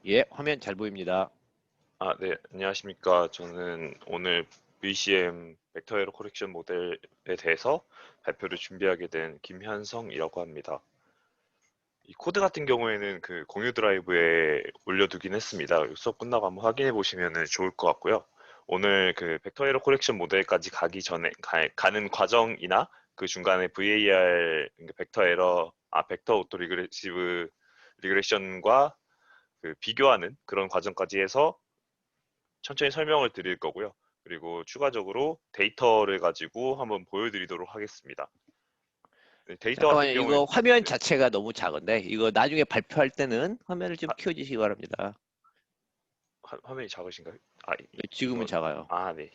예, 화면 잘 보입니다. 네, 안녕하십니까. 저는 오늘 VCM 벡터 에러 코렉션 모델에 대해서 발표를 준비하게 된 김현성이라고 합니다. 이 코드 같은 경우에는 그 공유 드라이브에 올려두긴 했습니다. 수업 끝나고 한번 확인해 보시면 좋을 것 같고요. 오늘 그 벡터 에러 코렉션 모델까지 가기 전에 가는 과정이나 그 중간에 VAR, 그러니까 벡터 오토 리그레션과 그 비교하는 그런 과정까지 해서 천천히 설명을 드릴 거고요. 그리고 추가적으로 데이터를 가지고 한번 보여드리도록 하겠습니다. 네, 데이터 같은 잠깐만요. 경우에 이거 화면 네. 자체가 너무 작은데 이거 나중에 발표할 때는 화면을 좀 아, 키워주시기 바랍니다. 화면이 작으신가요? 지금은 이건 작아요. 네.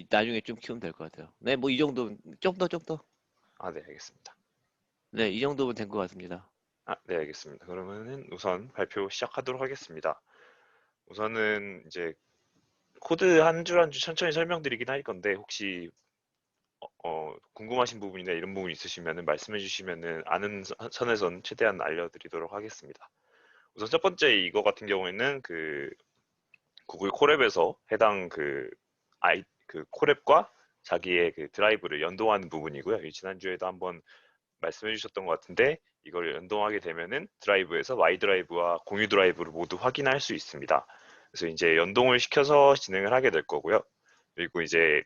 나중에 좀 키우면 될 것 같아요. 네, 뭐 이 정도, 좀 더, 좀 더. 네, 알겠습니다. 네, 이 정도면 된 것 같습니다. 네, 알겠습니다. 그러면은 우선 발표 시작하도록 하겠습니다. 우선은 이제 코드 한 줄 한 줄 천천히 설명드리긴 할 건데 혹시 궁금하신 부분이나 이런 부분 있으시면은 말씀해 주시면은 아는 선에선 최대한 알려드리도록 하겠습니다. 우선 첫 번째 이거 같은 경우에는 그 구글 콜앱에서 해당 그 콜앱과 자기의 그 드라이브를 연동하는 부분이고요. 지난주에도 한번 말씀해 주셨던 것 같은데 이걸 연동하게 되면은 드라이브에서 Y 드라이브와 공유 드라이브를 모두 확인할 수 있습니다. 그래서 이제 연동을 시켜서 진행을 하게 될 거고요. 그리고 이제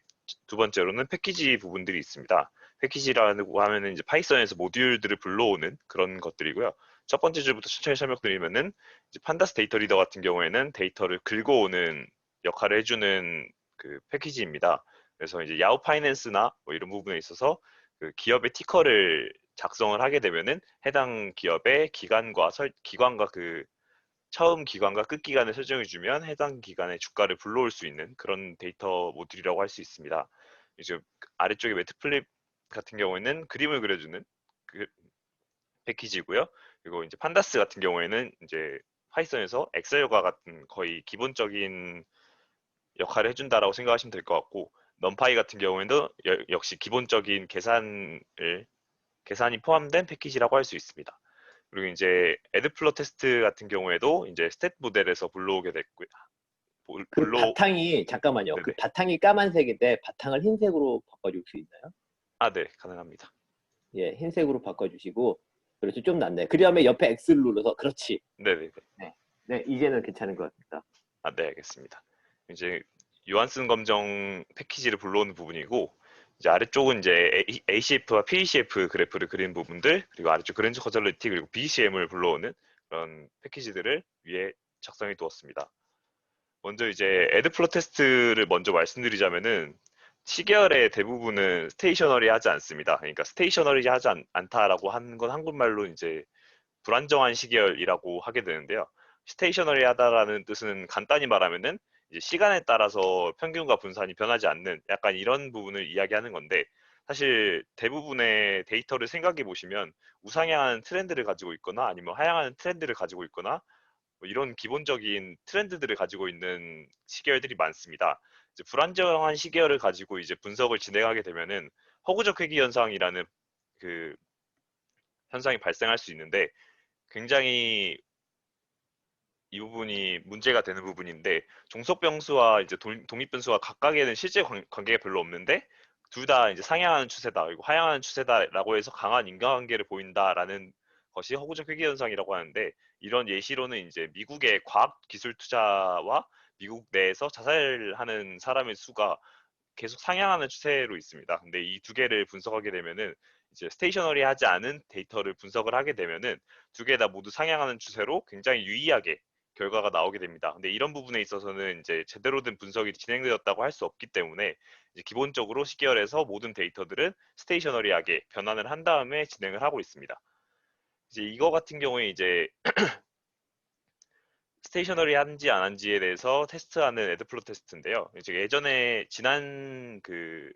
두 번째로는 패키지 부분들이 있습니다. 패키지라고 하면은 이제 파이썬에서 모듈들을 불러오는 그런 것들이고요. 첫 번째 줄부터 천천히 설명드리면은 이제 판다스 데이터 리더 같은 경우에는 데이터를 긁어오는 역할을 해주는 그 패키지입니다. 그래서 이제 야후 파이낸스나 뭐 이런 부분에 있어서 그 기업의 티커를 작성을 하게 되면은 해당 기업의 기관과 그 처음 기간과 끝 기간을 설정해 주면 해당 기간의 주가를 불러올 수 있는 그런 데이터 모듈이라고 할 수 있습니다. 이제 아래쪽에 매트플립 같은 경우에는 그림을 그려주는 그 패키지고요. 그리고 이제 판다스 같은 경우에는 이제 파이썬에서 엑셀과 같은 거의 기본적인 역할을 해준다라고 생각하시면 될 것 같고, 넘파이 같은 경우에도 역시 기본적인 계산이 포함된 패키지라고 할 수 있습니다. 그리고 이제 애드플로 테스트 같은 경우에도 이제 스탯 모델에서 불러오게 됐고요. 그 바탕이 네, 잠깐만요. 그 네네. 바탕이 까만색인데 바탕을 흰색으로 바꿔줄 수 있나요? 네, 가능합니다. 예, 흰색으로 바꿔주시고 그렇지 좀 낫네. 그다음에 옆에 X를 눌러서 그렇지. 네네네. 네, 네 이제는 괜찮은 것 같습니다. 네, 알겠습니다. 이제 요한슨 검정 패키지를 불러오는 부분이고, 이제 아래쪽은 이제 ACF와 PECF 그래프를 그린 부분들, 그리고 아래쪽 그랜저 커절리티 그리고 BCM을 불러오는 그런 패키지들을 위에 작성해 두었습니다. 먼저 이제 애드플로 테스트를 먼저 말씀드리자면은 시계열의 대부분은 스테이셔너리 하지 않습니다. 그러니까 스테이셔너리 하지 않다라고 하는 건 한국말로 이제 불안정한 시계열이라고 하게 되는데요. 스테이셔너리 하다라는 뜻은 간단히 말하면은 이제 시간에 따라서 평균과 분산이 변하지 않는 약간 이런 부분을 이야기하는 건데, 사실 대부분의 데이터를 생각해 보시면 우상향하는 트렌드를 가지고 있거나 아니면 하향하는 트렌드를 가지고 있거나 뭐 이런 기본적인 트렌드들을 가지고 있는 시계열들이 많습니다. 이제 불안정한 시계열을 가지고 이제 분석을 진행하게 되면은 허구적 회귀 현상이라는 그 현상이 발생할 수 있는데, 굉장히 이 부분이 문제가 되는 부분인데, 종속 변수와 이제 독립 변수와 각각에는 실제 관계가 별로 없는데 둘 다 이제 상향하는 추세다 그리고 하향하는 추세다라고 해서 강한 인과관계를 보인다라는 것이 허구적 회귀 현상이라고 하는데, 이런 예시로는 이제 미국의 과학 기술 투자와 미국 내에서 자살하는 사람의 수가 계속 상향하는 추세로 있습니다. 근데 이 두 개를 분석하게 되면은 이제 스테이셔너리 하지 않은 데이터를 분석을 하게 되면은 두 개 다 모두 상향하는 추세로 굉장히 유의하게 결과가 나오게 됩니다. 근데 이런 부분에 있어서는 이제 제대로 된 분석이 진행되었다고 할 수 없기 때문에 이제 기본적으로 시계열에서 모든 데이터들은 스테이셔너리하게 변환을 한 다음에 진행을 하고 있습니다. 이제 이거 같은 경우에 이제 스테이셔너리 한지 안 한지에 대해서 테스트하는 애드플로 테스트인데요. 이제 예전에 지난 그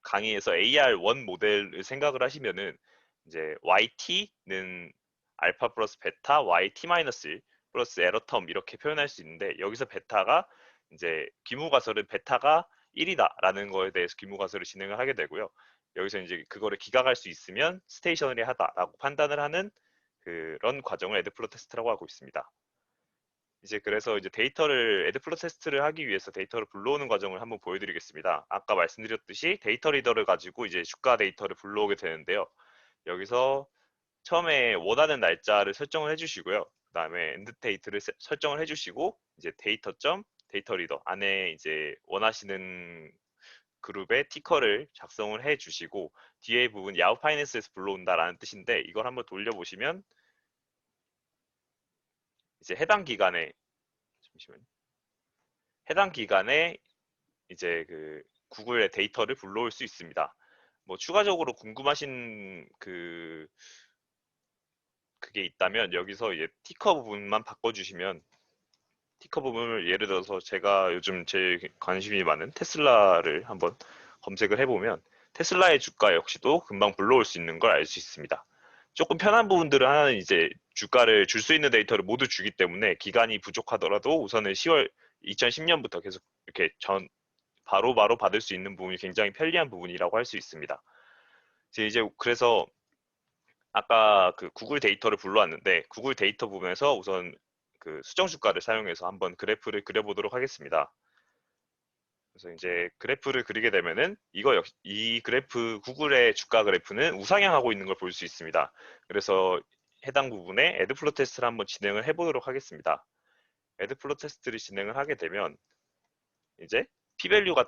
강의에서 AR1 모델을 생각을 하시면은 이제 YT는 알파 플러스 베타, YT 마이너스 1 플러스 에러 텀 이렇게 표현할 수 있는데, 여기서 베타가 이제 기무가설은 베타가 1이다라는 거에 대해서 기무가설을 진행을 하게 되고요. 여기서 이제 그거를 기각할 수 있으면 스테이셔너리 하다라고 판단을 하는 그런 과정을 애드플로 테스트라고 하고 있습니다. 이제 그래서 이제 애드플로 테스트를 하기 위해서 데이터를 불러오는 과정을 한번 보여드리겠습니다. 아까 말씀드렸듯이 데이터 리더를 가지고 이제 주가 데이터를 불러오게 되는데요. 여기서 처음에 원하는 날짜를 설정을 해주시고요. 그 다음에 엔드 데이트를 설정을 해주시고 이제 데이터 리더 안에 이제 원하시는 그룹의 티커를 작성을 해주시고 뒤에 부분 야후 파이낸스에서 불러온다라는 뜻인데 이걸 한번 돌려보시면 이제 잠시만요. 해당 기간에 이제 그 구글의 데이터를 불러올 수 있습니다. 뭐 추가적으로 궁금하신 그게 있다면 여기서 이제 티커 부분만 바꿔주시면 티커 부분을 예를 들어서 제가 요즘 제일 관심이 많은 테슬라를 한번 검색을 해보면 테슬라의 주가 역시도 금방 불러올 수 있는 걸 알 수 있습니다. 조금 편한 부분들은 하나는 이제 주가를 줄 수 있는 데이터를 모두 주기 때문에 기간이 부족하더라도 우선은 2010년부터 계속 이렇게 바로바로 받을 수 있는 부분이 굉장히 편리한 부분이라고 할 수 있습니다. 이제 그래서 아까 그 구글 데이터를 불러왔는데 구글 데이터 부분에서 우선 그 수정 주가를 사용해서 한번 그래프를 그려보도록 하겠습니다. 그래서 이제 그래프를 그리게 되면은 이 그래프 구글의 주가 그래프는 우상향하고 있는 걸 볼 수 있습니다. 그래서 해당 부분에 애드플로 테스트를 한번 진행을 해보도록 하겠습니다. 애드플로 테스트를 진행을 하게 되면 이제 P밸류가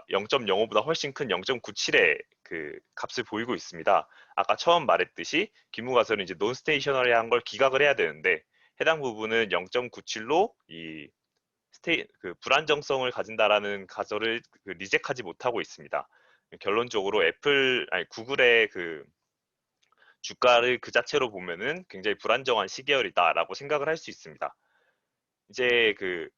0.05보다 훨씬 큰 0.97의 그 값을 보이고 있습니다. 아까 처음 말했듯이 기무가설은 이제 논스테이셔너리한 걸 기각을 해야 되는데 해당 부분은 0.97로 그 불안정성을 가진다라는 가설을 리젝하지 못하고 있습니다. 결론적으로 구글의 그 주가를 그 자체로 보면은 굉장히 불안정한 시계열이다라고 생각을 할 수 있습니다. 이제 그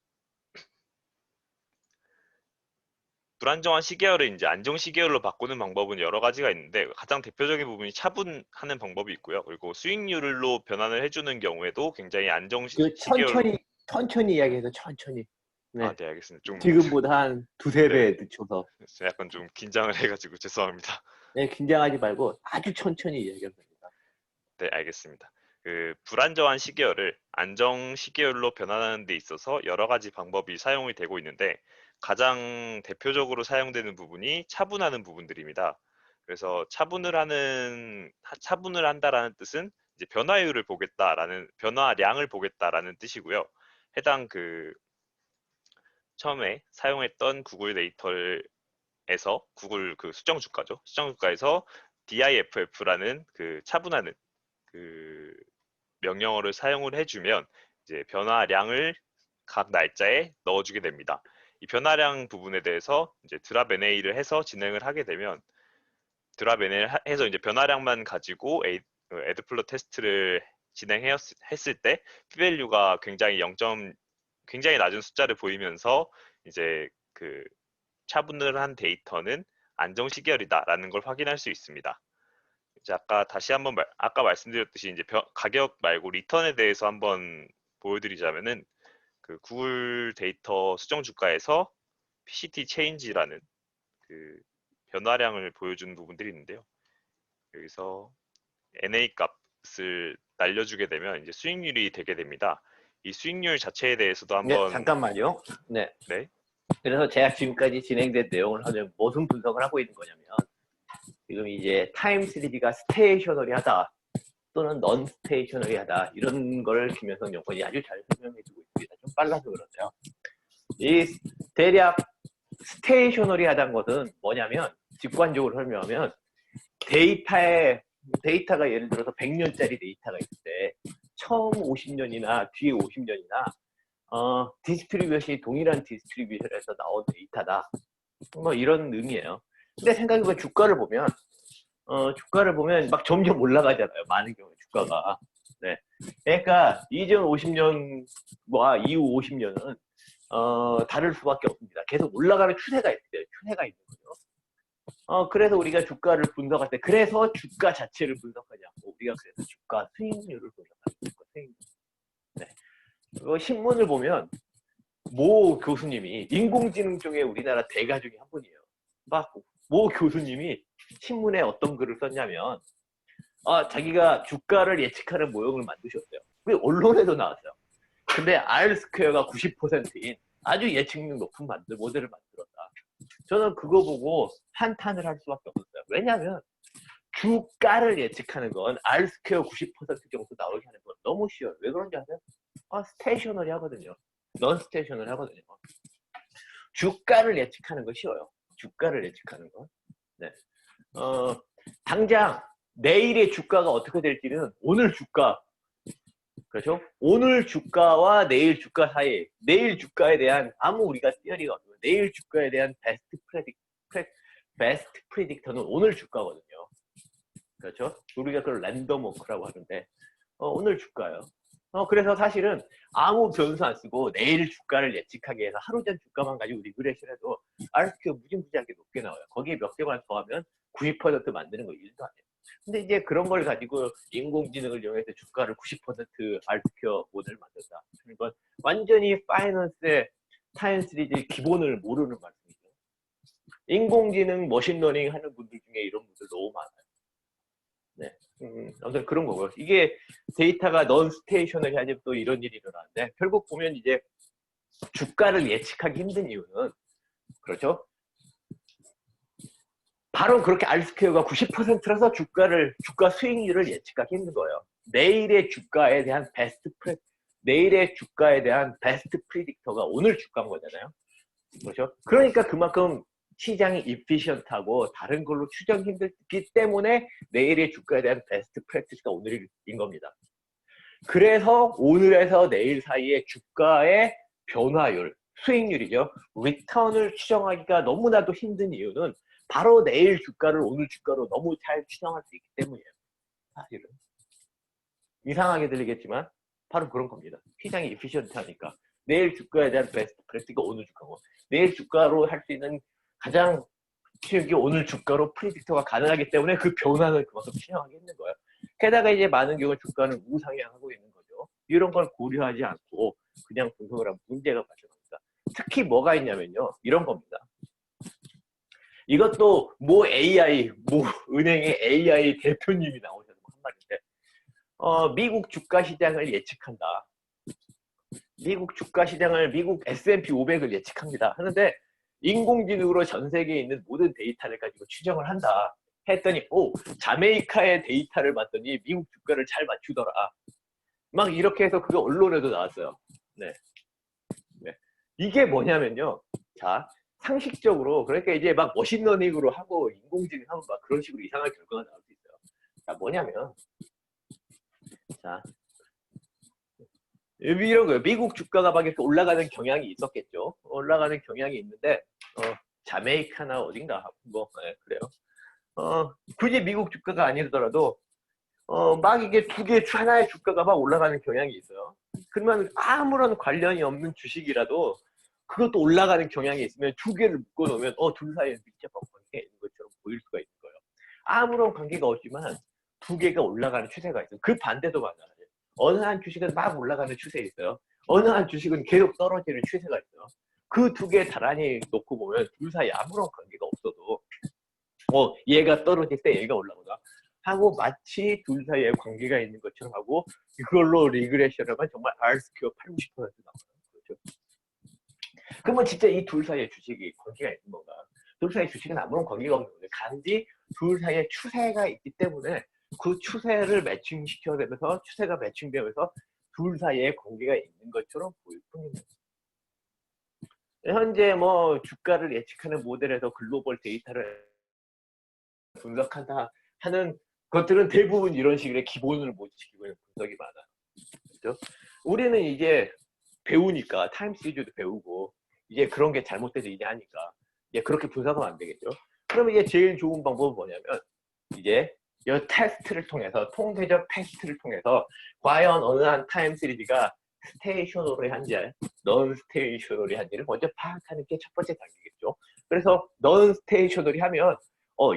불안정한 시계열을 이제 안정 시계열로 바꾸는 방법은 여러 가지가 있는데 가장 대표적인 부분이 차분하는 방법이 있고요. 그리고 수익률로 변환을 해주는 경우에도 굉장히 안정 그 시계열로 천천히 이야기해서 천천히. 네. 네, 알겠습니다. 좀 지금보다 한 두세 배 네. 늦춰서. 약간 좀 긴장을 해가지고 죄송합니다. 네, 긴장하지 말고 아주 천천히 이야기하면 됩니다. 네, 알겠습니다. 그 불안정한 시계열을 안정 시계열로 변환하는 데 있어서 여러 가지 방법이 사용이 되고 있는데 가장 대표적으로 사용되는 부분이 차분하는 부분들입니다. 그래서 차분을 한다라는 뜻은 이제 변화량을 보겠다라는 뜻이고요. 해당 처음에 사용했던 구글 데이터에서 구글 그 수정 주가죠. 수정 주가에서 DIFF라는 그 차분하는 그 명령어를 사용을 해주면 이제 변화량을 각 날짜에 넣어주게 됩니다. 이 변화량 부분에 대해서 이제 드랍 NA를 해서 진행을 하게 되면 드랍 NA를 해서 이제 변화량만 가지고 애드플로 테스트를 진행했을 때 P밸류가 굉장히 낮은 숫자를 보이면서 이제 그 차분을 한 데이터는 안정 시계열이다라는 걸 확인할 수 있습니다. 이제 아까 말씀드렸듯이 이제 가격 말고 리턴에 대해서 한번 보여드리자면은 그 구글 데이터 수정 주가에서 PCT 체인지라는 그 변화량을 보여주는 부분들이 있는데요. 여기서 NA 값을 날려주게 되면 이제 수익률이 되게 됩니다. 이 수익률 자체에 대해서도 네, 한번 잠깐만요. 네. 네. 그래서 제가 지금까지 진행된 내용을 하면 무슨 분석을 하고 있는 거냐면 지금 이제 타임 시리즈가 스테이셔너리하다 또는 넌 스테이셔너리하다 이런 걸 김현성 연구원이 아주 잘 설명해주고 있습니다. 좀 빨라서 그런데요. 이 대략 스테이셔너리하다는 것은 뭐냐면 직관적으로 설명하면 데이터가 예를 들어서 100년짜리 데이터가 있는데 처음 50년이나 뒤에 50년이나 디스트리뷰션이 동일한 디스트리뷰션에서 나온 데이터다. 뭐 이런 의미예요. 근데 생각해보면 주가를 보면 막 점점 올라가잖아요. 많은 경우에 주가가. 네. 그러니까 이전 50년과 이후 50년은 다를 수밖에 없습니다. 계속 올라가는 추세가 있어요. 추세가 있는 거죠. 그래서 우리가 주가를 분석할 때, 그래서 주가 자체를 분석하지 않고, 우리가 그래서 주가 수익률을 분석하는 주가 수익률. 네. 신문을 보면, 모 교수님이, 인공지능 중에 우리나라 대가 중에 한 분이에요. 모 교수님이 신문에 어떤 글을 썼냐면, 자기가 주가를 예측하는 모형을 만드셨어요. 그게 언론에도 나왔어요. 근데 R스퀘어가 90%인 아주 예측력 높은 모델을 만들었다. 저는 그거 보고 한탄을 할 수밖에 없었어요. 왜냐하면 주가를 예측하는 건 R스퀘어 90% 정도 나오게 하는 건 너무 쉬워요. 왜 그런지 아세요? 스테이셔너리 하거든요. 넌 스테이셔너리 하거든요. 주가를 예측하는 건 쉬워요. 주가를 예측하는 건. 네. 당장 내일의 주가가 어떻게 될지는 오늘 주가, 그렇죠? 오늘 주가와 내일 주가 사이, 내일 주가에 대한 아무 우리가 티어리가 없고 내일 주가에 대한 베스트 프리딕터는 오늘 주가거든요. 그렇죠? 우리가 그걸 랜덤 워크라고 하는데 오늘 주가요. 그래서 사실은 아무 변수 안 쓰고 내일 주가를 예측하기 위해서 하루 전 주가만 가지고 리그레션 해도 R스퀘어 무지무지하게 높게 나와요. 거기에 몇 개만 더하면 90% 만드는 거 일도 아니에요. 근데 이제 그런 걸 가지고 인공지능을 이용해서 주가를 90% R스퀘어 모델을 만든다. 그러니까 완전히 파이낸스의 타임 시리즈의 기본을 모르는 말씀이죠. 인공지능 머신러닝 하는 분들 중에 이런 분들 너무 많아요. 네. 아무튼 그런 거고요. 이게 데이터가 넌 스테이셔너리 하지 또 이런 일이 일어나는데 결국 보면 이제 주가를 예측하기 힘든 이유는 그렇죠. 바로 그렇게 R스퀘어가 90%라서 주가 수익률을 예측하기 힘든 거예요. 내일의 주가에 대한 베스트 프리딕터가 오늘 주가인 거잖아요. 그렇죠? 그러니까 그만큼 시장이 이피션트하고 다른 걸로 추정 힘들기 때문에 내일의 주가에 대한 베스트 프랙티스가 오늘인 겁니다. 그래서 오늘에서 내일 사이에 주가의 변화율, 수익률이죠. 리턴을 추정하기가 너무나도 힘든 이유는 바로 내일 주가를 오늘 주가로 너무 잘 추정할 수 있기 때문이에요. 사실은. 이상하게 들리겠지만 바로 그런 겁니다. 시장이 이피션트하니까. 내일 주가에 대한 베스트 프랙티스가 오늘 주가고 내일 주가로 할 수 있는 가장 쉬운 게 오늘 주가로 프리딕터가 가능하기 때문에 그 변화를 그만큼 추정하게 있는 거예요. 게다가 이제 많은 경우 주가는 우상향하고 있는 거죠. 이런 걸 고려하지 않고 그냥 분석을 하면 문제가 발생합니다. 특히 뭐가 있냐면요. 이런 겁니다. 이것도 모 은행의 AI 대표님이 나오셔서 한 말인데 미국 주가 시장을 예측한다. 미국 주가 시장을 미국 S&P 500을 예측합니다. 하는데 인공지능으로 전 세계에 있는 모든 데이터를 가지고 추정을 한다. 했더니 자메이카의 데이터를 봤더니 미국 주가를 잘 맞추더라. 막 이렇게 해서 그게 언론에도 나왔어요. 네. 이게 뭐냐면요. 자, 상식적으로 그러니까 이제 막 머신러닝으로 하고 인공지능 하고 막 그런 식으로 이상한 결과가 나올 수 있어요. 자, 뭐냐면 자, 이런 거예요. 미국 주가가 막 이렇게 올라가는 경향이 있었겠죠. 올라가는 경향이 있는데 자메이카나 어딘가 네, 그래요. 굳이 미국 주가가 아니더라도 막 이게 하나의 주가가 막 올라가는 경향이 있어요. 그러면 아무런 관련이 없는 주식이라도 그것도 올라가는 경향이 있으면 두 개를 묶어 놓으면 둘 사이에 밀접한 관계가 있는 것처럼 보일 수가 있는 거예요. 아무런 관계가 없지만 두 개가 올라가는 추세가 있어요. 그 반대도 마찬가지예요. 어느 한 주식은 막 올라가는 추세에 있어요. 어느 한 주식은 계속 떨어지는 추세가 있어요. 그 두 개 나란히 놓고 보면 둘 사이에 아무런 관계가 없어도 얘가 떨어질 때 얘가 올라오다 하고 마치 둘 사이에 관계가 있는 것처럼 하고 이걸로 리그레션을 하면 정말 R스퀘어 80, 90% 나와요. 그렇죠? 그러면 진짜 이 둘 사이에 주식이 관계가 있는 건가? 둘 사이에 주식은 아무런 관계가 없는 건데 단지 둘 사이에 추세가 있기 때문에 그 추세를 매칭시켜야 되면서 추세가 매칭되면서 둘 사이에 관계가 있는 것처럼 보일 뿐입니다. 현재 뭐 주가를 예측하는 모델에서 글로벌 데이터를 분석한다 하는 것들은 대부분 이런 식의 기본을 못 지키고 있는 분석이 많아요. 그렇죠? 우리는 이제 배우니까 타임 시리즈도 배우고 이제 그런 게 잘못돼서 이제 하니까 이제 그렇게 분석하면 안 되겠죠. 그러면 이제 제일 좋은 방법은 뭐냐면 이제 이 테스트를 통해서 통계적 테스트를 통해서 과연 어느 한 타임 시리즈가 스테이셔너리한지 넌 스테이셔너리한지를 먼저 파악하는 게 첫 번째 단계겠죠. 그래서 넌 스테이셔너리 하면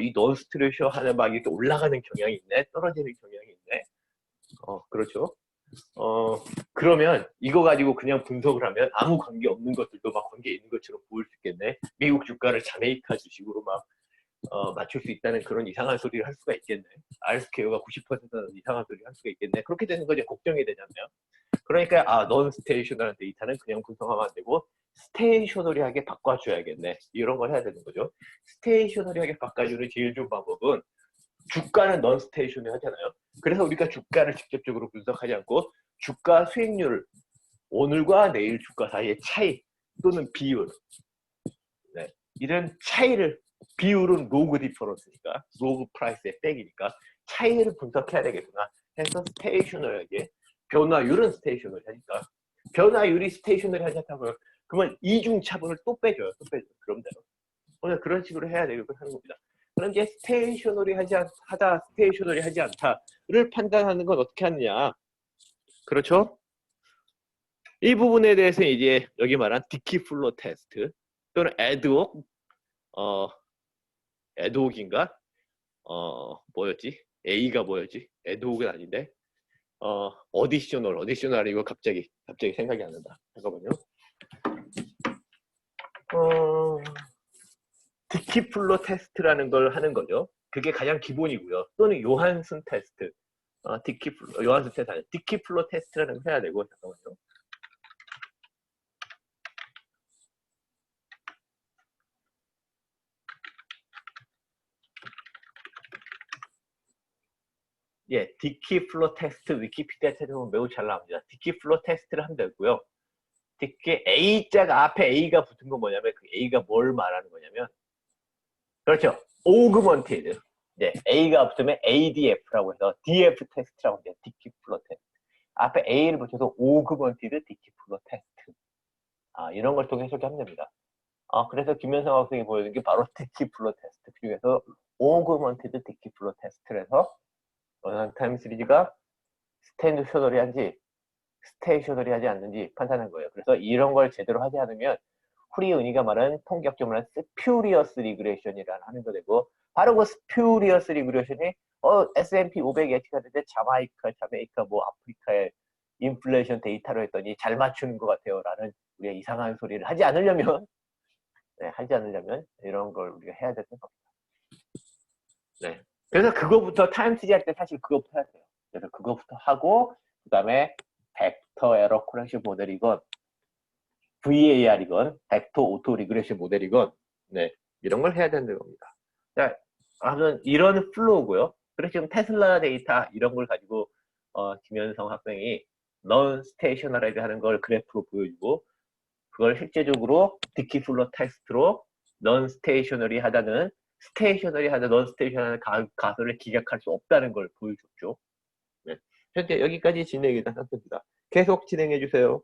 이 넌 스테이셔너리 하는 막 이렇게 올라가는 경향이 있네, 떨어지는 경향이 있네. 그렇죠. 그러면 이거 가지고 그냥 분석을 하면 아무 관계 없는 것들도 막 관계 있는 것처럼 보일 수 있겠네. 미국 주가를 자메이카 주식으로 막 맞출 수 있다는 그런 이상한 소리를 할 수가 있겠네. RSKO가 90%는 이상한 소리를 할 수가 있겠네. 그렇게 되는 거죠. 걱정이 되잖아요. 그러니까 넌 스테이셔널한 데이터는 그냥 분석하면 안 되고 스테이셔너리하게 바꿔줘야겠네. 이런 걸 해야 되는 거죠. 스테이셔너리하게 바꿔주는 제일 좋은 방법은 주가는 넌 스테이셔너리 하잖아요. 그래서 우리가 주가를 직접적으로 분석하지 않고 주가 수익률, 오늘과 내일 주가 사이의 차이 또는 비율, 네. 이런 차이를, 비율은 로그 디퍼런스니까, 로그 프라이스의 백이니까 차이를 분석해야 되겠구나 해서 스테이셔너리하게, 변화율은 스테이셔너리 하니까 변화율이 스테이셔너리 하지 않다고요. 그러면 이중 차분을 또 빼줘요. 그럼 돼요. 오늘 그런 식으로 해야 되고 하는 겁니다. 그럼 이제 스테이셔너리 스테이셔너리 하지 않다를 판단하는 건 어떻게 하느냐. 그렇죠? 이 부분에 대해서 이제 여기 말한 디키 플로 테스트 또는 애드옥, 애드옥인가? 뭐였지? A가 뭐였지? 애드옥은 아닌데. 어디셔널 이거 갑자기 생각이 안 난다. 잠깐만요. 디키플로 테스트라는 걸 하는 거죠. 그게 가장 기본이고요. 또는 요한슨 테스트. 요한슨 테스트 아니야. 디키플로 테스트라는 걸 해야 되고, 잠깐만요. 예, 디키플로 테스트 위키피디아 찾아보면 매우 잘 나옵니다. 디키플로 테스트를 하면 되고요. 디키 A자가 앞에 A가 붙은 건 뭐냐면 그 A가 뭘 말하는 거냐면, 그렇죠. 오그먼티드. 네, A가 붙으면 ADF라고 해서 DF 테스트라고 해요. 디키플로 테스트. 앞에 A를 붙여서 오그먼티드 디키플로 테스트. 이런 걸 통해서 이렇게 하면 됩니다. 그래서 김현성 학생이 보여준 게 바로 디키플로 테스트. 그중에서 오그먼티드 디키플로 테스트를 해서 타임 시리즈가 스테이셔너리한지 스테이셔너리 하지 않는지 판단한 거예요. 그래서 이런 걸 제대로 하지 않으면 후리은이가 말하는 통계학적으로 스퓨리어스 리그레이션이라는 하는 거 되고, 바로 그 스퓨리어스 리그레이션이 S&P 500 예측하는데 자메이카 뭐 아프리카의 인플레이션 데이터로 했더니 잘 맞추는 것 같아요 라는 우리가 이상한 소리를 하지 않으려면 이런 걸 우리가 해야 되는 겁니다. 네. 그래서 그거부터 타임시리즈 할 때 사실 그거부터 해야 돼요. 그래서 그거부터 하고 그 다음에 벡터 에러 코렉션 모델이건 VAR이건 벡터 오토 리그레션 모델이건 이런 걸 해야 되는 겁니다. 자, 아무튼 이런 플로우고요. 그래서 지금 테슬라 데이터 이런 걸 가지고 김현성 학생이 넌 스테이셔너리 하는 걸 그래프로 보여주고, 그걸 실제적으로 디키플로 테스트로 넌 스테이셔너리 하다는 넌 스테이셔너리 가설을 기각할 수 없다는 걸 보여줬죠. 네. 현재 여기까지 진행이 된 상태입니다. 계속 진행해 주세요.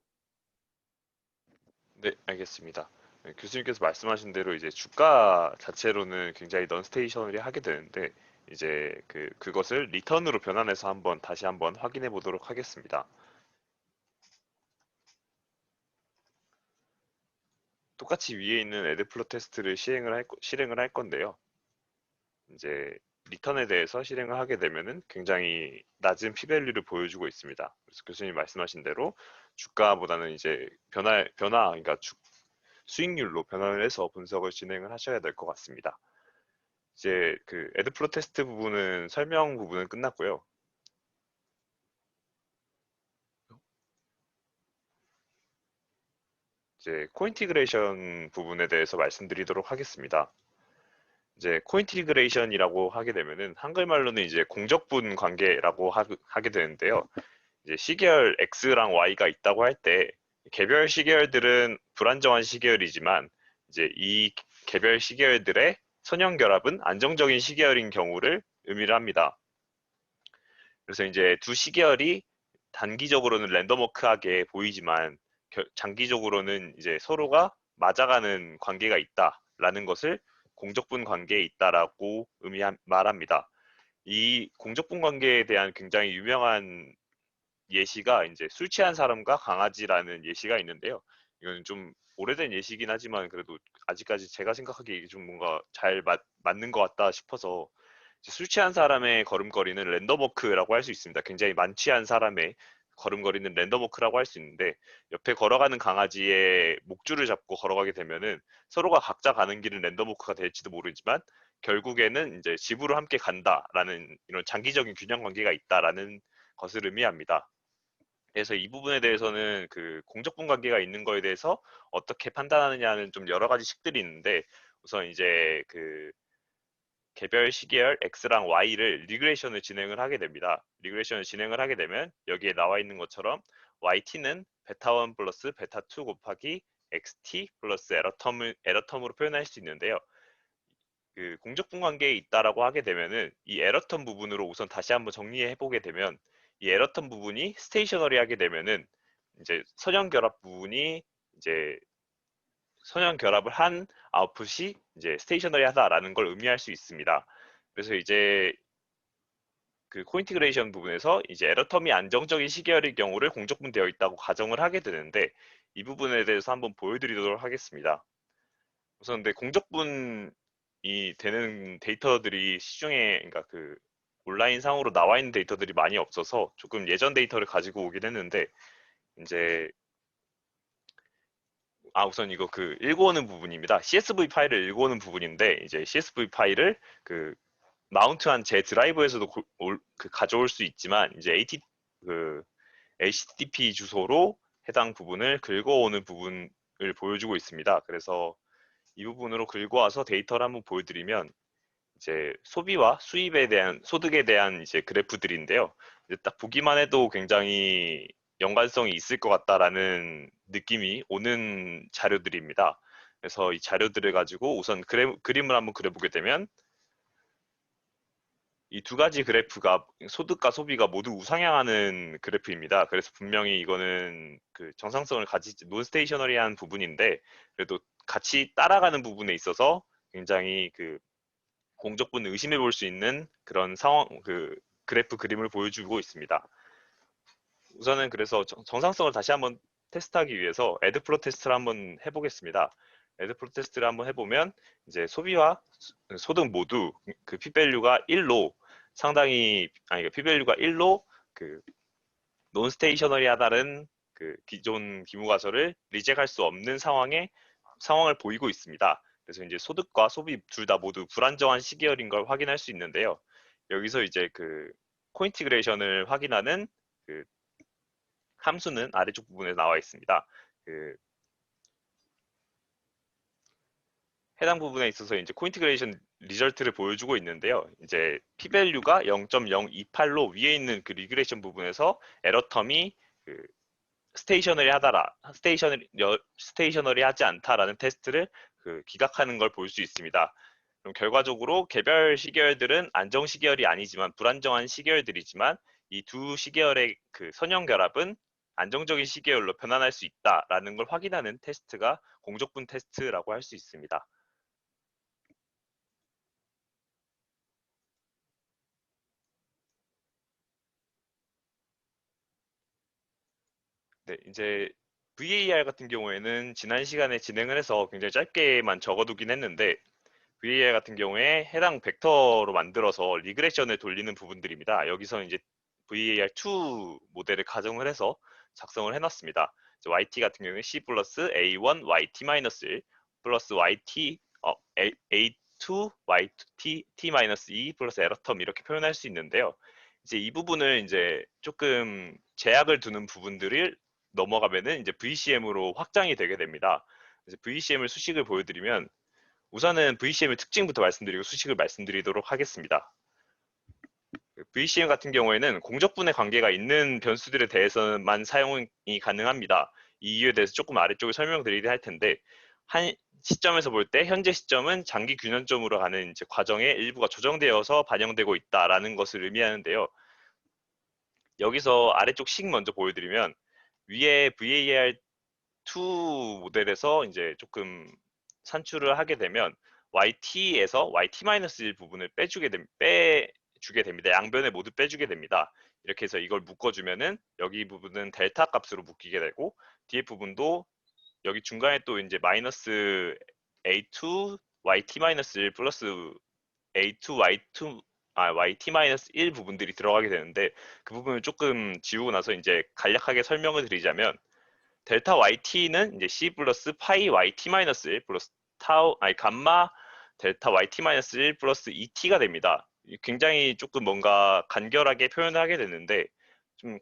네, 알겠습니다. 네, 교수님께서 말씀하신 대로 이제 주가 자체로는 굉장히 넌스테이셔널리 하게 되는데, 이제 그것을 리턴으로 변환해서 다시 한번 확인해 보도록 하겠습니다. 똑같이 위에 있는 애드플로 테스트를 실행을 할 건데요. 이제 리턴에 대해서 실행을 하게 되면은 굉장히 낮은 피밸류를 보여주고 있습니다. 그래서 교수님 말씀하신 대로 주가보다는 이제 그러니까 수익률로 변환을 해서 분석을 진행을 하셔야 될 것 같습니다. 이제 그 애드플로 테스트 부분은 설명 부분은 끝났고요. 이제 코인티그레이션 부분에 대해서 말씀드리도록 하겠습니다. 이제 코인티그레이션이라고 하게 되면은 한글말로는 이제 공적분 관계라고 하게 되는데요. 이제 시계열 X랑 Y가 있다고 할 때 개별 시계열들은 불안정한 시계열이지만 이제 이 개별 시계열들의 선형 결합은 안정적인 시계열인 경우를 의미를 합니다. 그래서 이제 두 시계열이 단기적으로는 랜덤워크하게 보이지만 장기적으로는 이제 서로가 맞아가는 관계가 있다라는 것을 공적분 관계에 있다라고 말합니다. 이 공적분 관계에 대한 굉장히 유명한 예시가 이제 술 취한 사람과 강아지라는 예시가 있는데요. 이건 좀 오래된 예시긴 하지만 그래도 아직까지 제가 생각하기에 이게 좀 뭔가 잘 맞는 것 같다 싶어서, 술 취한 사람의 걸음걸이는 랜덤워크라고 할 수 있습니다. 굉장히 만취한 사람의 걸음걸이는 랜덤워크라고 할 수 있는데, 옆에 걸어가는 강아지의 목줄을 잡고 걸어가게 되면은 서로가 각자 가는 길은 랜덤워크가 될지도 모르지만 결국에는 이제 지부로 함께 간다라는 이런 장기적인 균형 관계가 있다라는 것을 의미합니다. 그래서 이 부분에 대해서는 그 공적분 관계가 있는 거에 대해서 어떻게 판단하느냐는 좀 여러 가지 식들이 있는데, 우선 이제 그 개별 시계열 X랑 Y를 리그레이션을 진행을 하게 됩니다. 리그레이션을 진행을 하게 되면 여기에 나와 있는 것처럼 YT는 베타1 플러스 베타2 곱하기 XT 플러스 에러텀으로 표현할 수 있는데요. 그 공적분 관계에 있다라고 하게 되면은 이 에러텀 부분으로 우선 다시 한번 정리해 보게 되면, 이 에러텀 부분이 스테이셔너리 하게 되면은 이제 선형 결합 부분이 이제 선형 결합을 한 아웃풋이 이제 스테이셔너리 하다라는 걸 의미할 수 있습니다. 그래서 이제 그 코인티그레이션 부분에서 이제 에러텀이 안정적인 시계열의 경우를 공적분되어 있다고 가정을 하게 되는데, 이 부분에 대해서 한번 보여드리도록 하겠습니다. 우선 근데 공적분이 되는 데이터들이 시중에, 그러니까 그 온라인 상으로 나와 있는 데이터들이 많이 없어서 조금 예전 데이터를 가지고 오긴 했는데, 이제 우선 이거 그 읽어오는 부분입니다. CSV 파일을 읽어오는 부분인데, 이제 CSV 파일을 그 마운트한 제 드라이브에서도 그 가져올 수 있지만, 이제 HTTP 주소로 해당 부분을 긁어오는 부분을 보여주고 있습니다. 그래서 이 부분으로 긁어와서 데이터를 한번 보여드리면, 이제 소비와 수입에 대한, 소득에 대한 이제 그래프들인데요. 이제 딱 보기만 해도 굉장히 연관성이 있을 것 같다라는 느낌이 오는 자료들입니다. 그래서 이 자료들을 가지고 우선 그림을 한번 그려보게 되면, 이 두 가지 그래프가 소득과 소비가 모두 우상향하는 그래프입니다. 그래서 분명히 이거는 그 정상성을 가지지, 논스테이셔너리한 부분인데, 그래도 같이 따라가는 부분에 있어서 굉장히 그 공적분을 의심해 볼 수 있는 그런 상황, 그 그래프 그림을 보여주고 있습니다. 우선은 그래서 정상성을 다시 한번 테스트하기 위해서 애드플로 테스트를 한번 해보겠습니다. 애드플로 테스트를 한번 해보면, 이제 소비와 소득 모두 그 p-밸류가 1로 상당히, 아니, p-밸류가 1로 그 논스테이셔너리하다는 그 기존 기무가설을 리젝할 수 없는 상황을 보이고 있습니다. 그래서 이제 소득과 소비 둘 다 모두 불안정한 시계열인 걸 확인할 수 있는데요. 여기서 이제 그 코인티그레이션을 확인하는 그 함수는 아래쪽 부분에 나와 있습니다. 그 해당 부분에 있어서 이제 코인티그레이션 리절트를 보여주고 있는데요. 이제 p-밸류가 0.028로 위에 있는 그 리그레이션 부분에서 에러텀이 그 스테이셔너리 하지 않다라는 테스트를 그 기각하는 걸 볼 수 있습니다. 그럼 결과적으로 개별 시계열들은 안정 시계열이 아니지만 불안정한 시계열들이지만, 이 두 시계열의 그 선형 결합은 안정적인 시계열로 변환할 수 있다라는 걸 확인하는 테스트가 공적분 테스트라고 할 수 있습니다. 네, 이제 VAR 같은 경우에는 지난 시간에 진행을 해서 굉장히 짧게만 적어두긴 했는데, VAR 같은 경우에 해당 벡터로 만들어서 리그레션을 돌리는 부분들입니다. 여기서 이제 VAR2 모델을 가정을 해서 작성을 해놨습니다. YT 같은 경우에 C 플러스 A1 YT 마이너스 1 플러스 YT A2 YT T 마이너스 2 플러스 에러텀, 이렇게 표현할 수 있는데요. 이제 이 부분을 이제 조금 제약을 두는 부분들을 넘어가면은 이제 VCM으로 확장이 되게 됩니다. 그래서 VCM을 수식을 보여드리면, 우선은 VCM의 특징부터 말씀드리고 수식을 말씀드리도록 하겠습니다. VCM 같은 경우에는 공적분의 관계가 있는 변수들에 대해서만 사용이 가능합니다. 이 이유에 대해서 조금 아래쪽에 설명드리긴 할 텐데, 한 시점에서 볼 때 현재 시점은 장기 균형점으로 가는 이제 과정의 일부가 조정되어서 반영되고 있다라는 것을 의미하는데요. 여기서 아래쪽 식 먼저 보여드리면, 위에 VAR2 모델에서 이제 조금 산출을 하게 되면 YT에서 YT-1 부분을 빼주게 됩니다. 양변에 모두 빼주게 됩니다. 이렇게 해서 이걸 묶어주면은 여기 부분은 델타 값으로 묶이게 되고, 뒤에 부분도 여기 중간에 또 이제 마이너스 A2 YT-1 플러스 A2 YT-1 부분들이 들어가게 되는데, 그 부분을 조금 지우고 나서 이제 간략하게 설명을 드리자면, 델타 YT는 이제 C 플러스 파이 YT-1 플러스 감마 델타 YT-1 플러스 ET가 됩니다. 굉장히 조금 뭔가 간결하게 표현을 하게 됐는데 좀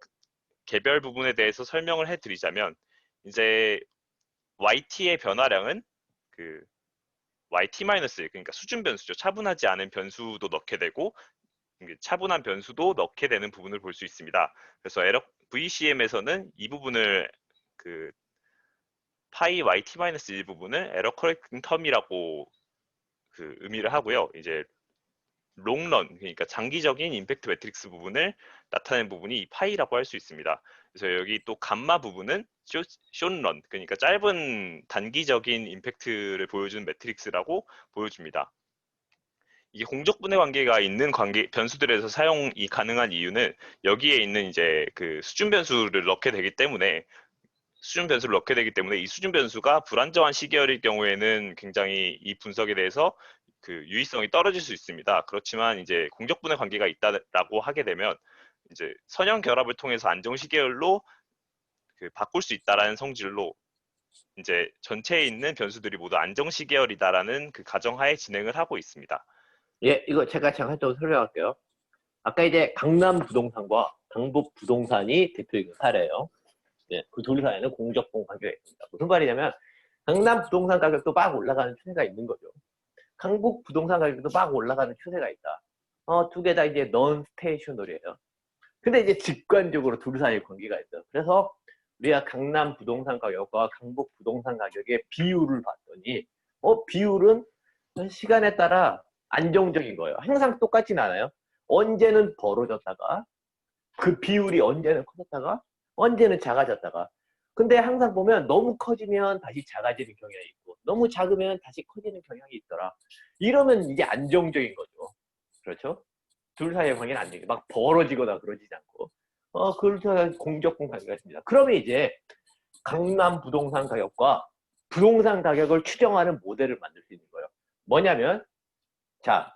개별 부분에 대해서 설명을 해드리자면 이제 YT의 변화량은 그 YT-1 그러니까 수준 변수죠. 차분하지 않은 변수도 넣게 되고 차분한 변수도 넣게 되는 부분을 볼 수 있습니다. 그래서 VCM에서는 이 부분을 그 파이 YT-1 부분을 에러 커렉팅 텀이라고 그 의미를 하고요. 이제 롱런 그러니까 장기적인 임팩트 매트릭스 부분을 나타내는 부분이 이 파이라고 할 수 있습니다. 그래서 여기 또 감마 부분은 숏런 그러니까 짧은 단기적인 임팩트를 보여주는 매트릭스라고 보여줍니다. 이게 공적분해 관계가 있는 변수들에서 사용이 가능한 이유는 여기에 있는 이제 그 수준 변수를 넣게 되기 때문에 이 수준 변수가 불안정한 시계열일 경우에는 굉장히 이 분석에 대해서 그 유의성이 떨어질 수 있습니다. 그렇지만 이제 공적분해 관계가 있다라고 하게 되면 이제 선형 결합을 통해서 안정 시계열로 그 바꿀 수 있다라는 성질로 이제 전체에 있는 변수들이 모두 안정 시계열이다라는 그 가정하에 진행을 하고 있습니다. 예, 이거 제가 잠깐 좀 설명할게요. 아까 이제 강남 부동산과 강북 부동산이 대표적인 사례예요. 예, 그 둘 사이에는 공적분 관계가 있습니다. 무슨 말이냐면 강남 부동산 가격도 막 올라가는 추세가 있는 거죠. 강북 부동산 가격도 막 올라가는 추세가 있다. 두 개 다 이제 넌 스테이셔너리예요. 근데 이제 직관적으로 둘 사이에 관계가 있어요. 그래서 우리가 강남 부동산 가격과 강북 부동산 가격의 비율을 봤더니 비율은 시간에 따라 안정적인 거예요. 항상 똑같진 않아요. 언제는 벌어졌다가 그 비율이 언제는 커졌다가 언제는 작아졌다가 근데 항상 보면 너무 커지면 다시 작아지는 경향이 있고 너무 작으면 다시 커지는 경향이 있더라. 이러면 이게 안정적인 거죠. 그렇죠? 둘 사이의 관계는 안정적이고 막 벌어지거나 그러지 않고 그렇게 공적분 관계가 있습니다. 그러면 이제 강남 부동산 가격과 부동산 가격을 추정하는 모델을 만들 수 있는 거예요. 뭐냐면 자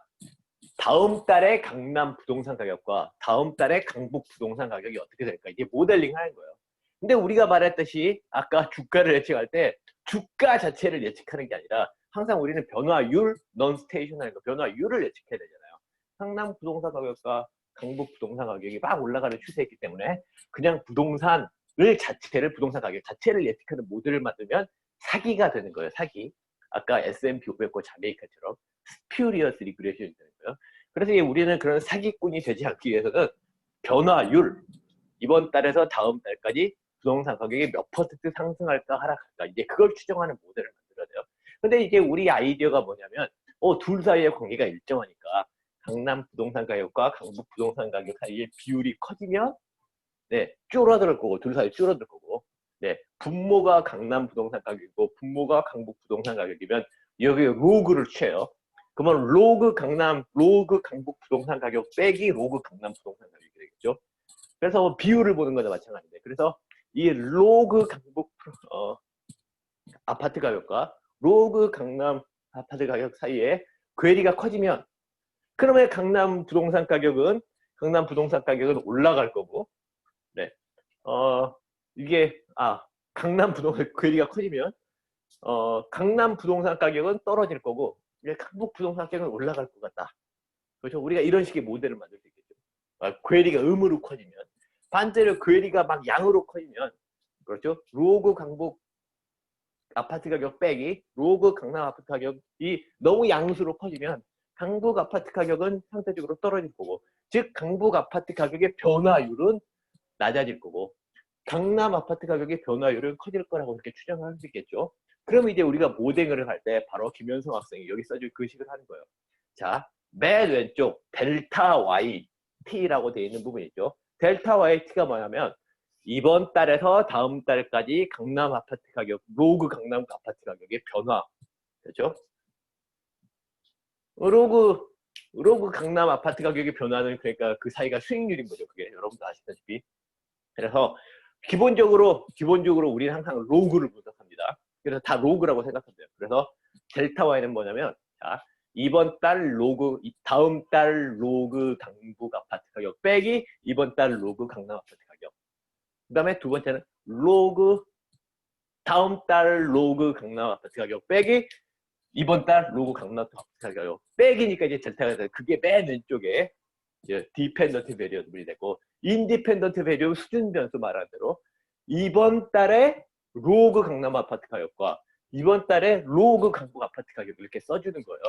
다음 달에 강남 부동산 가격과 다음 달에 강북 부동산 가격이 어떻게 될까 이게 모델링 하는 거예요. 근데 우리가 말했듯이 아까 주가를 예측할 때 주가 자체를 예측하는 게 아니라 항상 우리는 변화율, non-stationary 변화율을 예측해야 되잖아요. 강남 부동산 가격과 강북 부동산 가격이 막 올라가는 추세이기 때문에 그냥 부동산 가격 자체를 예측하는 모델을 만들면 사기가 되는 거예요. 사기. 아까 S&P 500과 자메이카처럼 스퓨리어스 리그레션이 되는 거예요. 그래서 우리는 그런 사기꾼이 되지 않기 위해서는 변화율, 이번 달에서 다음 달까지 부동산 가격이 몇 퍼센트 상승할까 하락할까 이제 그걸 추정하는 모델을 만들어야 돼요. 근데 이제 우리 아이디어가 뭐냐면 둘 사이의 관계가 일정하니까 강남 부동산 가격과 강북 부동산 가격 사이의 비율이 커지면 줄어들 거고 둘 사이 줄어들 거고 분모가 강남 부동산 가격이고 분모가 강북 부동산 가격이면 여기 로그를 취해요. 그러면 로그 강북 부동산 가격 빼기 로그 강남 부동산 가격이 되겠죠. 그래서 비율을 보는 거나 마찬가지인데 그래서 이 로그 강북 아파트 가격과 로그 강남 아파트 가격 사이에 괴리가 커지면 그러면 강남 부동산 가격은 올라갈 거고 이게 강남 부동산 괴리가 커지면 강남 부동산 가격은 떨어질 거고 강북 부동산 가격은 올라갈 것 같다. 그렇죠? 우리가 이런 식의 모델을 만들 수 있겠죠. 괴리가 음으로 커지면 반대로 괴리가 막 양으로 커지면 그렇죠? 로그 강북 아파트 가격 빼기 로그 강남 아파트 가격이 너무 양수로 커지면 강북 아파트 가격은 상대적으로 떨어질 거고 즉 강북 아파트 가격의 변화율은 낮아질 거고 강남 아파트 가격의 변화율은 커질 거라고 이렇게 추정할 수 있겠죠. 그럼 이제 우리가 모델을 할 때 바로 김현성 학생이 여기 써줄 글식을 하는 거예요. 자, 맨 왼쪽 델타 YT라고 되어 있는 부분이 있죠. 델타 YT가 뭐냐면 이번 달에서 다음 달까지 강남 아파트 가격, 로그 강남 아파트 가격의 변화. 그렇죠? 로그 강남 아파트 가격의 변화는 그러니까 그 사이가 수익률인 거죠. 그게 여러분도 아시다시피. 그래서 기본적으로 우리는 항상 로그를 분석합니다. 그래서 다 로그라고 생각하면 돼요. 그래서 델타 Y는 뭐냐면 자, 이번 달 로그, 다음 달 로그 강북 아파트 가격 빼기 이번 달 로그 강남 아파트 가격. 그 다음에 두 번째는 로그 다음 달 로그 강남 아파트 가격 빼기 이번 달 로그 강남 아파트가격 빼기니까 이제 델타가 돼. 그게 맨 왼쪽에 디펜던트 베리어블이 되고 인디펜던트 베리어블 수준 변수 말한 대로 이번 달에 로그 강남 아파트 가격과 이번 달에 로그 강북 아파트 가격 이렇게 써주는 거예요.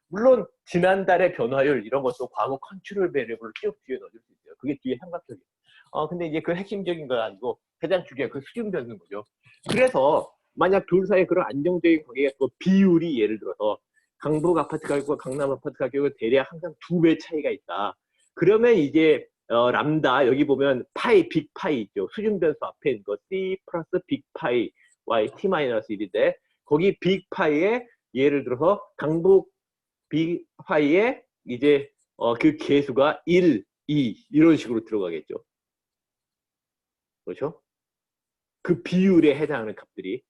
물론 지난달의 변화율 이런 것도 과거 컨트롤 베리어블을 쭉 뒤에 넣어줄 수 있어요. 그게 뒤에 삼각형이에요. 근데 이제 그 핵심적인 건 아니고 가장 중요한 그 수준 변수인 거죠. 그래서 만약 둘 사이에 그런 안정적인 관계가 있고 비율이 예를 들어서 강북 아파트 가격과 강남 아파트 가격은 대략 항상 2배 차이가 있다. 그러면 이제 람다 여기 보면 파이 빅 파이 있죠. 수준 변수 앞에 있는 거 C 플러스 빅 파이 Y T 마이너스 1인데 거기 빅 파이에 예를 들어서 강북 빅 파이에 이제 그 계수가 1, 2 이런 식으로 들어가겠죠. 그렇죠? 그 비율에 해당하는 값들이.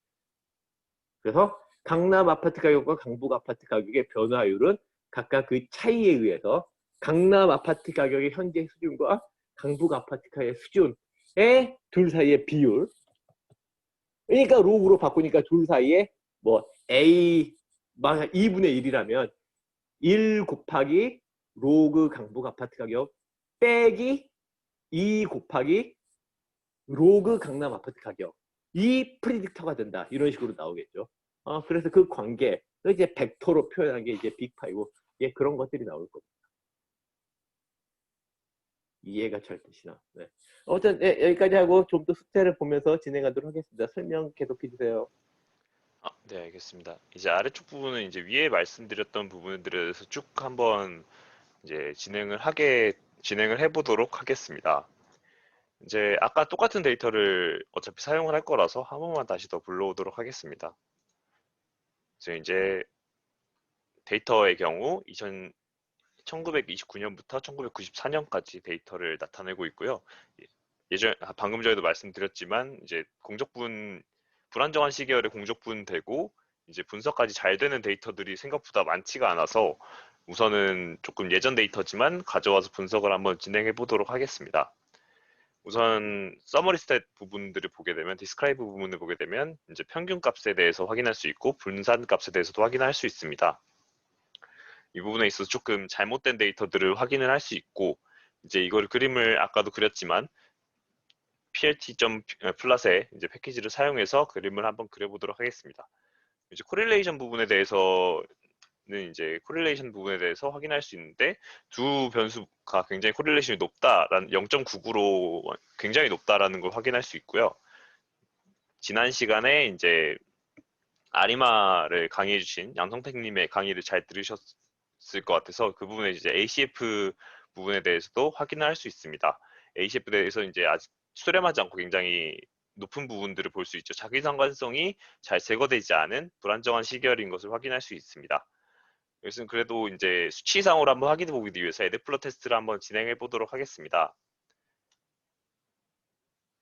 그래서 강남 아파트 가격과 강북 아파트 가격의 변화율은 각각 그 차이에 의해서 강남 아파트 가격의 현재 수준과 강북 아파트 가격의 수준의 둘 사이의 비율. 그러니까 로그로 바꾸니까 둘 사이에 뭐 A 만약 2분의 1이라면 1 곱하기 로그 강북 아파트 가격 빼기 2 곱하기 로그 강남 아파트 가격 이 프리딕터가 된다 이런 식으로 나오겠죠. 그래서 그 관계 이제 벡터로 표현한 게 이제 빅파이고 그런 것들이 나올 겁니다. 이해가 잘 되시나? 네. 어쨌든 여기까지 하고 좀 더 숙제를 보면서 진행하도록 하겠습니다. 설명 계속해 주세요. 네, 알겠습니다. 이제 아래쪽 부분은 이제 위에 말씀드렸던 부분들에 대해서 쭉 한번 이제 진행을 해보도록 하겠습니다. 이제 아까 똑같은 데이터를 어차피 사용을 할 거라서 한 번만 다시 더 불러오도록 하겠습니다. 그래서 이제 데이터의 경우 1929년부터 1994년까지 데이터를 나타내고 있고요. 방금 전에도 말씀드렸지만 이제 불안정한 시계열의 공적분 되고 이제 분석까지 잘 되는 데이터들이 생각보다 많지가 않아서 우선은 조금 예전 데이터지만 가져와서 분석을 한번 진행해 보도록 하겠습니다. 우선 서머리 스탯 부분들을 보게 되면 디스크라이브 부분을 보게 되면 이제 평균 값에 대해서 확인할 수 있고 분산 값에 대해서도 확인할 수 있습니다. 이 부분에 있어서 조금 잘못된 데이터들을 확인을 할 수 있고 이제 이걸 그림을 아까도 그렸지만 plt.plot의 이제 패키지를 사용해서 그림을 한번 그려보도록 하겠습니다. 이제 코릴레이션 부분에 대해서 확인할 수 있는데 두 변수가 굉장히 코릴레이션이 높다라는 0.99로 굉장히 높다라는 걸 확인할 수 있고요. 지난 시간에 이제 아리마를 강의해 주신 양성택님의 강의를 잘 들으셨을 것 같아서 그 부분에 이제 ACF 부분에 대해서도 확인할 수 있습니다. ACF에 대해서 이제 아직 수렴하지 않고 굉장히 높은 부분들을 볼 수 있죠. 자기 상관성이 잘 제거되지 않은 불안정한 시계열인 것을 확인할 수 있습니다. 여기서는 그래도 이제 수치상으로 한번 확인해 보기 위해서 에드플로 테스트를 한번 진행해 보도록 하겠습니다.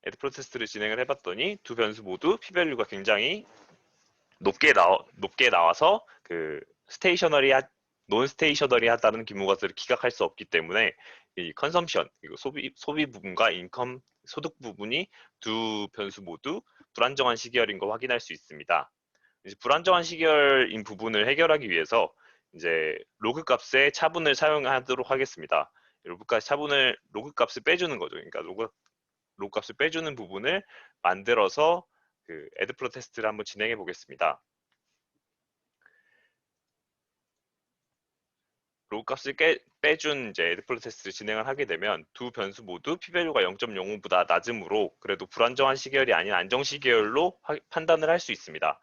에드플로 테스트를 진행을 해봤더니 두 변수 모두 p-value가 굉장히 높게 나와서 그 논 스테이셔너리하다는 기모가스를 기각할 수 없기 때문에 이 컨섬션, 소비 부분과 인컴 소득 부분이 두 변수 모두 불안정한 시계열인 걸 확인할 수 있습니다. 이제 불안정한 시계열인 부분을 해결하기 위해서 이제 로그 값의 차분을 사용하도록 하겠습니다. 로그 값을 빼주는 거죠. 그러니까 로그 값을 빼주는 부분을 만들어서 그 에드플로 테스트를 한번 진행해 보겠습니다. 로그 값을 빼준 이제 에드플로 테스트를 진행을 하게 되면 두 변수 모두 p-value가 0.05보다 낮으므로 그래도 불안정한 시계열이 아닌 안정 시계열로 판단을 할 수 있습니다.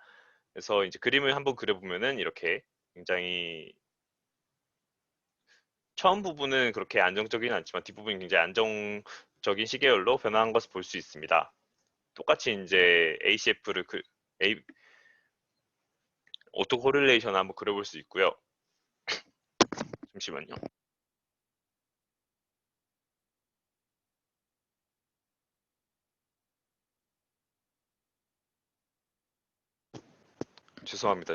그래서 이제 그림을 한번 그려보면은 이렇게 굉장히 처음 부분은 그렇게 안정적이진 않지만 뒷부분이 굉장히 안정적인 시계열로 변화한 것을 볼 수 있습니다. 똑같이 이제 ACF를 오토 코릴레이션을 한번 그려볼 수 있고요. 잠시만요. 죄송합니다.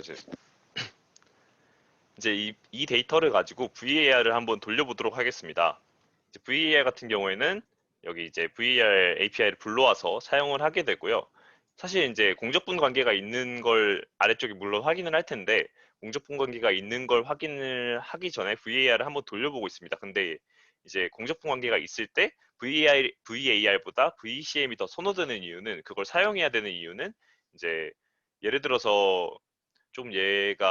이제 이 데이터를 가지고 VAR을 한번 돌려보도록 하겠습니다. 이제 VAR 같은 경우에는 여기 이제 VAR API를 불러와서 사용을 하게 되고요. 사실 이제 공적분 관계가 있는 걸 아래쪽에 물론 확인을 할 텐데 공적분 관계가 있는 걸 확인을 하기 전에 VAR을 한번 돌려보고 있습니다. 근데 이제 공적분 관계가 있을 때 VAR보다 VCM이 더 선호되는 이유는, 그걸 사용해야 되는 이유는, 이제 예를 들어서 좀 예를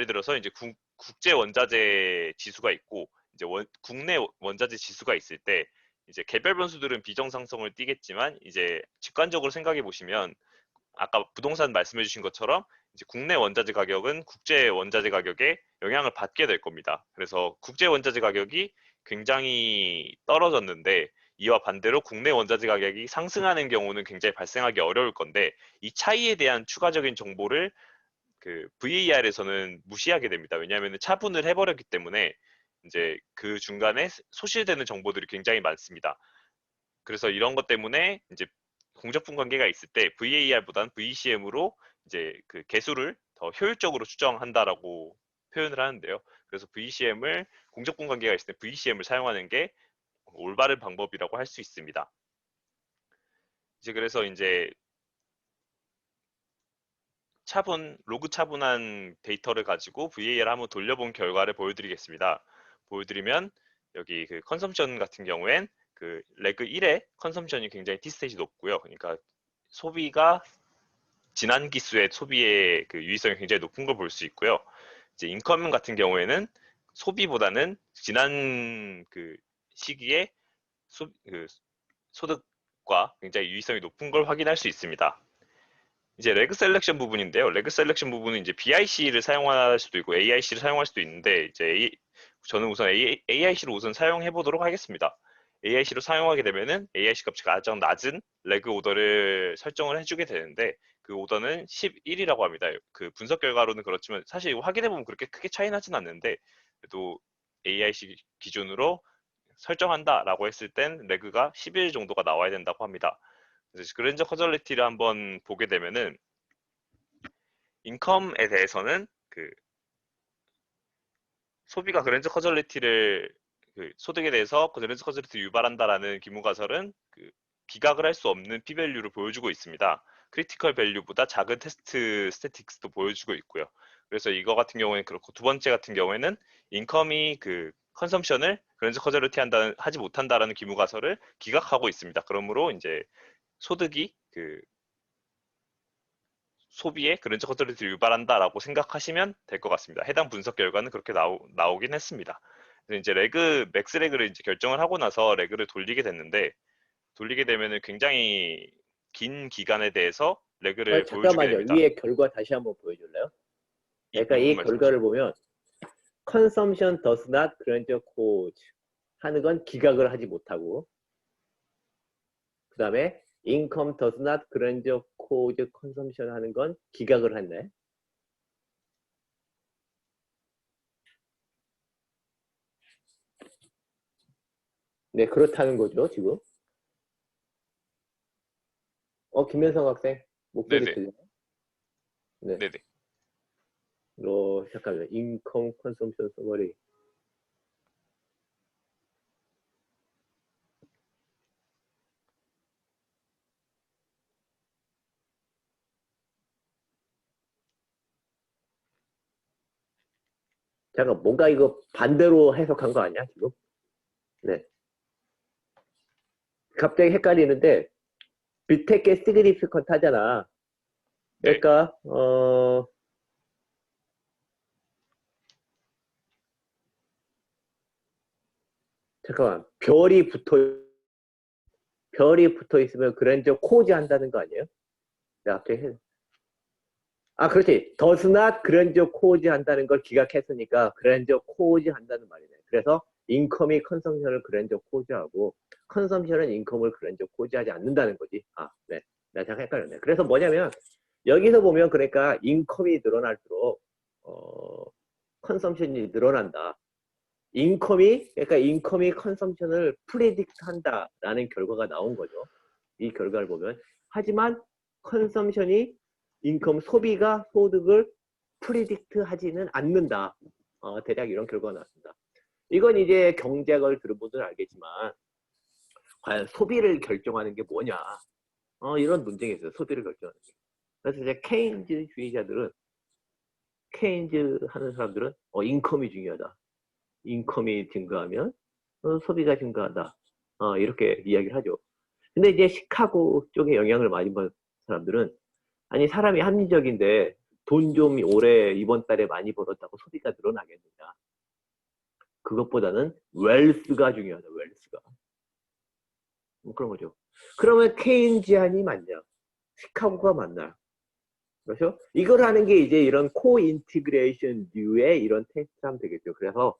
들어서 이제 국제 원자재 지수가 있고 이제 국내 원자재 지수가 있을 때 이제 개별 변수들은 비정상성을 띠겠지만, 이제 직관적으로 생각해 보시면 아까 부동산 말씀해 주신 것처럼 이제 국내 원자재 가격은 국제 원자재 가격에 영향을 받게 될 겁니다. 그래서 국제 원자재 가격이 굉장히 떨어졌는데 이와 반대로 국내 원자재 가격이 상승하는 경우는 굉장히 발생하기 어려울 건데, 이 차이에 대한 추가적인 정보를 그 VAR에서는 무시하게 됩니다. 왜냐하면 차분을 해버렸기 때문에 이제 그 중간에 소실되는 정보들이 굉장히 많습니다. 그래서 이런 것 때문에 이제 공적분 관계가 있을 때 VAR보다는 VCM으로 이제 그 개수를 더 효율적으로 추정한다라고 표현을 하는데요. 그래서 공적분 관계가 있을 때 VCM을 사용하는 게 올바른 방법이라고 할 수 있습니다. 이제 그래서 이제 로그 차분한 데이터를 가지고 VAR을 한번 돌려본 결과를 보여드리겠습니다. 보여드리면 여기 그 컨섬션 같은 경우엔 그 레그 1의 컨섬션이 굉장히 T스탯이 높고요. 그러니까 소비가 지난 기수의 소비의 그 유의성이 굉장히 높은 걸 볼 수 있고요. 이제 인컴 같은 경우에는 소비보다는 지난 그 시기에 소득과 굉장히 유의성이 높은 걸 확인할 수 있습니다. 이제 레그 셀렉션 부분인데요. 레그 셀렉션 부분은 이제 BIC를 사용할 수도 있고 AIC를 사용할 수도 있는데, 이제 저는 우선 AIC로 우선 사용해 보도록 하겠습니다. AIC로 사용하게 되면은 AIC 값이 가장 낮은 레그 오더를 설정을 해주게 되는데, 그 오더는 11이라고 합니다. 그 분석 결과로는 그렇지만 사실 확인해 보면 그렇게 크게 차이 나진 않는데, 그래도 AIC 기준으로 설정한다라고 했을 땐 레그가 11 정도가 나와야 된다고 합니다. 그래서 그랜저 커절리티를 한번 보게 되면은 인컴에 대해서는 그 소비가 그랜저 커절리티를 그 소득에 대해서 그랜저 커절리티를 유발한다라는 기무가설은 그 비각을 할 수 없는 p-밸류를 보여주고 있습니다. 크리티컬 밸류보다 작은 테스트 스태틱스도 보여주고 있고요. 그래서 이거 같은 경우에는 그렇고, 두 번째 같은 경우에는 인컴이 그 컨섬션을 그랜저 커절리티 하지 못한다라는 기무가설을 기각하고 있습니다. 그러므로 이제 소득이 그 소비에 그랜저 커터리티를 유발한다라고 생각하시면 될 것 같습니다. 해당 분석 결과는 그렇게 나오긴 했습니다. 그래서 이제 맥스 레그를 이제 결정을 하고 나서 레그를 돌리게 됐는데, 돌리게 되면은 굉장히 긴 기간에 대해서 레그를 보여주게 잠깐만요. 됩니다. 위에 결과 다시 한번 보여줄래요? 이 그러니까 이 부분 결과를 말씀하시죠. 보면 consumption does not grandeur cause 하는 건 기각을 하지 못하고, 그 다음에 income does not grandeur cause consumption 하는 건 기각을 했네. 네, 그렇다는 거죠, 지금. 김현성 학생, 목소리 네네. 들려요? 네. 네네. 잠깐만요. income consumption summary. 잠깐, 뭔가 이거 반대로 해석한 거 아니야, 지금? 네. 갑자기 헷갈리는데, 비테크의 시그니피컨트 하잖아. 네. 그러니까, 잠깐만, 별이 붙어 있으면 그랜저 코즈 한다는 거 아니에요? 갑자기 그렇지. does not 그랜저 코즈 한다는 걸 기각했으니까 그랜저 코즈 한다는 말이네. 그래서 인컴이 컨섬션을 그랜저 코즈하고 컨섬션은 인컴을 그랜저 코즈하지 않는다는 거지. 네. 내가 잠깐 헷갈렸네. 그래서 뭐냐면 여기서 보면 그러니까 인컴이 늘어날수록 컨섬션이 늘어난다. 그러니까 인컴이 컨섬션을 프리딕트 한다라는 결과가 나온 거죠. 이 결과를 보면. 하지만 컨섬션이 소비가 소득을 프리딕트 하지는 않는다. 대략 이런 결과가 나왔습니다. 이건 이제 경제학을 들은 분들은 알겠지만 과연 소비를 결정하는 게 뭐냐. 이런 논쟁이 있어요. 소비를 결정하는 게. 그래서 이제 케인즈주의자들은 케인즈 하는 사람들은 인컴이 중요하다. 인컴이 증가하면 소비가 증가한다. 이렇게 이야기를 하죠. 근데 이제 시카고 쪽에 영향을 많이 받은 사람들은 아니 사람이 합리적인데 돈 좀 올해 이번 달에 많이 벌었다고 소비가 늘어나겠느냐. 그것보다는 웰스가 중요하다. 웰스가. 뭐 그런 거죠. 그러면 케인지안이 맞냐? 시카고가 맞나? 그렇죠? 이걸 하는 게 이제 이런 코인티그레이션 류의 이런 테스트 하면 되겠죠. 그래서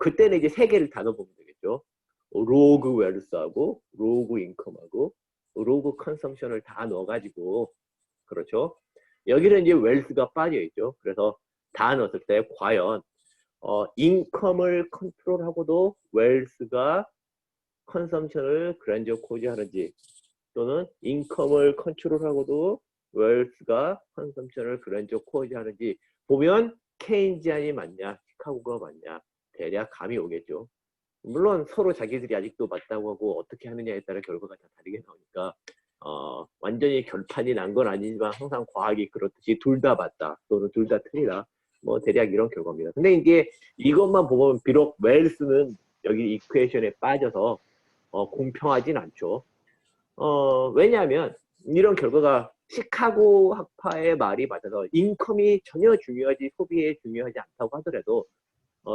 그때는 이제 세 개를 다 넣어보면 되겠죠. 로그 웰스하고 로그 인컴하고 로그 컨섬션을 다 넣어가지고 그렇죠. 여기는 이제 웰스가 빠져있죠. 그래서 다 넣었을 때 과연 인컴을 컨트롤하고도 웰스가 컨섬션을 그랜저 코지하는지 또는 인컴을 컨트롤하고도 웰스가 컨섬션을 그랜저 코지하는지 보면 케인지안이 맞냐 시카고가 맞냐 대략 감이 오겠죠. 물론 서로 자기들이 아직도 맞다고 하고 어떻게 하느냐에 따라 결과가 다 다르게 나오니까 완전히 결판이 난 건 아니지만 항상 과학이 그렇듯이 둘 다 맞다 또는 둘 다 틀리다 뭐 대략 이런 결과입니다. 근데 이제 이것만 보면 비록 웰스는 여기 이퀘이션에 빠져서 공평하진 않죠. 왜냐하면 이런 결과가 시카고 학파의 말이 맞아서 인컴이 전혀 중요하지 소비에 중요하지 않다고 하더라도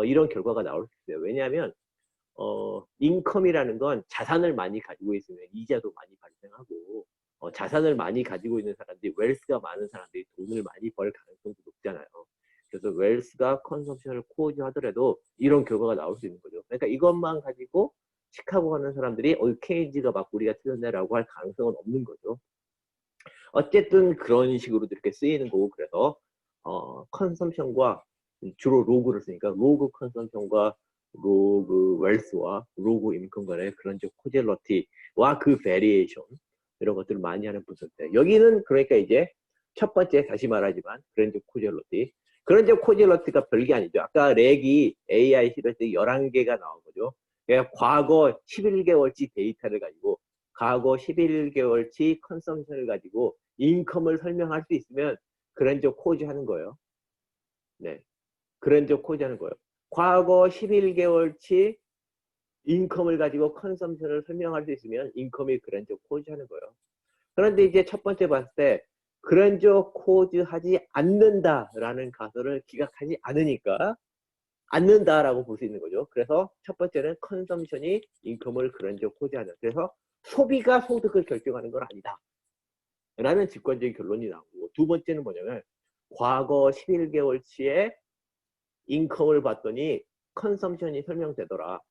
이런 결과가 나올 수 있어요. 왜냐하면 인컴이라는 건 자산을 많이 가지고 있으면 이자도 많이 발생하고 자산을 많이 가지고 있는 사람들이 웰스가 많은 사람들이 돈을 많이 벌 가능성도 높잖아요. 그래서 웰스가 컨섬션을 코어지 하더라도 이런 결과가 나올 수 있는 거죠. 그러니까 이것만 가지고 시카고 가는 사람들이 케인지가 맞고 우리가 틀렸네라고 할 가능성은 없는 거죠. 어쨌든 그런 식으로 이렇게 쓰이는 거고 그래서 컨섬션과 주로 로그를 쓰니까 로그 컨섬션과 로그 웰스와 로그 인컴 간의 그런 코젤러티와 그 베리에이션 이런 것들을 많이 하는 분석인데 여기는 그러니까 이제 첫 번째 다시 말하지만 그랜저 코젤러티 그랜저 코젤러티가 별게 아니죠. 아까 렉이 AI 실을 때 11개가 나온 거죠. 그러니까 과거 11개월치 데이터를 가지고 과거 11개월치 컨섬션을 가지고 인컴을 설명할 수 있으면 그랜저 코즈 하는 거예요. 네. 그랜저 코즈 하는 거예요. 과거 11개월치 인컴을 가지고 컨섬션을 설명할 수 있으면 인컴이 그랜저 코즈 하는 거예요. 그런데 이제 첫 번째 봤을 때 그랜저 코즈 하지 않는다라는 가설을 기각하지 않는다라고 볼 수 있는 거죠. 그래서 첫 번째는 컨섬션이 인컴을 그랜저 코즈하는. 그래서 소비가 소득을 결정하는 건 아니다. 라는 직관적인 결론이 나오고 두 번째는 뭐냐면 과거 11개월치의 인컴을 봤더니 컨섬션이 설명되더라.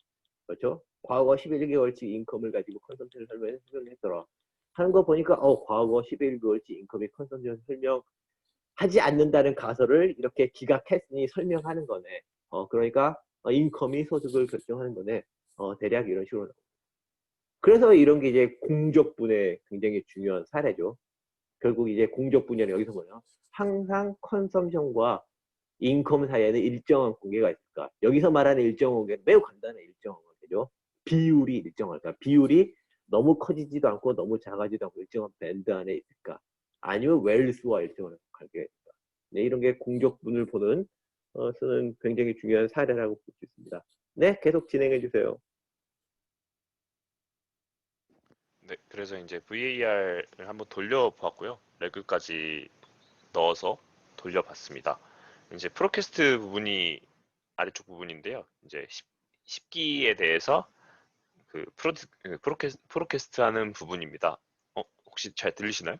그렇죠? 과거 11개월치 인컴을 가지고 컨섬션을 설명했더라. 하는 거 보니까 과거 11개월치 인컴이 컨섬션 설명하지 않는다는 가설을 이렇게 기각했으니 설명하는 거네. 그러니까 인컴이 소득을 결정하는 거네. 대략 이런 식으로. 그래서 이런 게 이제 공적분의 굉장히 중요한 사례죠. 결국 이제 공적 분야는 여기서 뭐냐? 항상 컨섬션과 인컴 사이에는 일정한 관계가 있을까? 여기서 말하는 일정한 관계는 매우 간단한 일정한 관계죠. 비율이 일정할까? 비율이 너무 커지지도 않고 너무 작아지도 않고 일정한 밴드 안에 있을까? 아니면 웰스와 일정한 관계가 있을까? 네, 이런 게 공적분을 보는 쓰는 굉장히 중요한 사례라고 볼 수 있습니다. 네, 계속 진행해 주세요. 네, 그래서 이제 VAR을 한번 돌려보았고요. 레그까지 넣어서 돌려봤습니다. 이제 프로캐스트 부분이 아래쪽 부분인데요. 이제 10기에 대해서 프로캐스트 하는 부분입니다. 혹시 잘 들리시나요?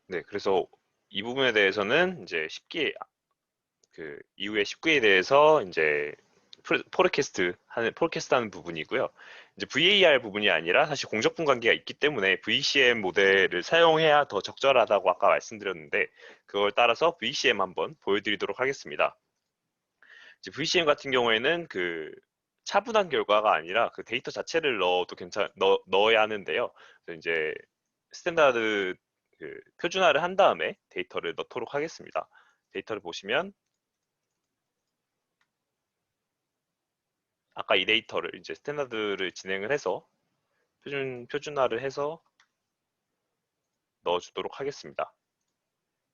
네, 그래서 이 부분에 대해서는 이제 10기 이후에 19에 대해서 이제 포르캐스트 하는 부분이고요. 이제 VAR 부분이 아니라 사실 공적분 관계가 있기 때문에 VCM 모델을 사용해야 더 적절하다고 아까 말씀드렸는데 그걸 따라서 VCM 한번 보여드리도록 하겠습니다. 이제 VCM 같은 경우에는 차분한 결과가 아니라 그 데이터 자체를 넣어야 하는데요. 그래서 이제 스탠다드 표준화를 한 다음에 데이터를 넣도록 하겠습니다. 데이터를 보시면 아까 이 데이터를 이제 스탠다드를 진행을 해서 표준화를 해서 넣어주도록 하겠습니다.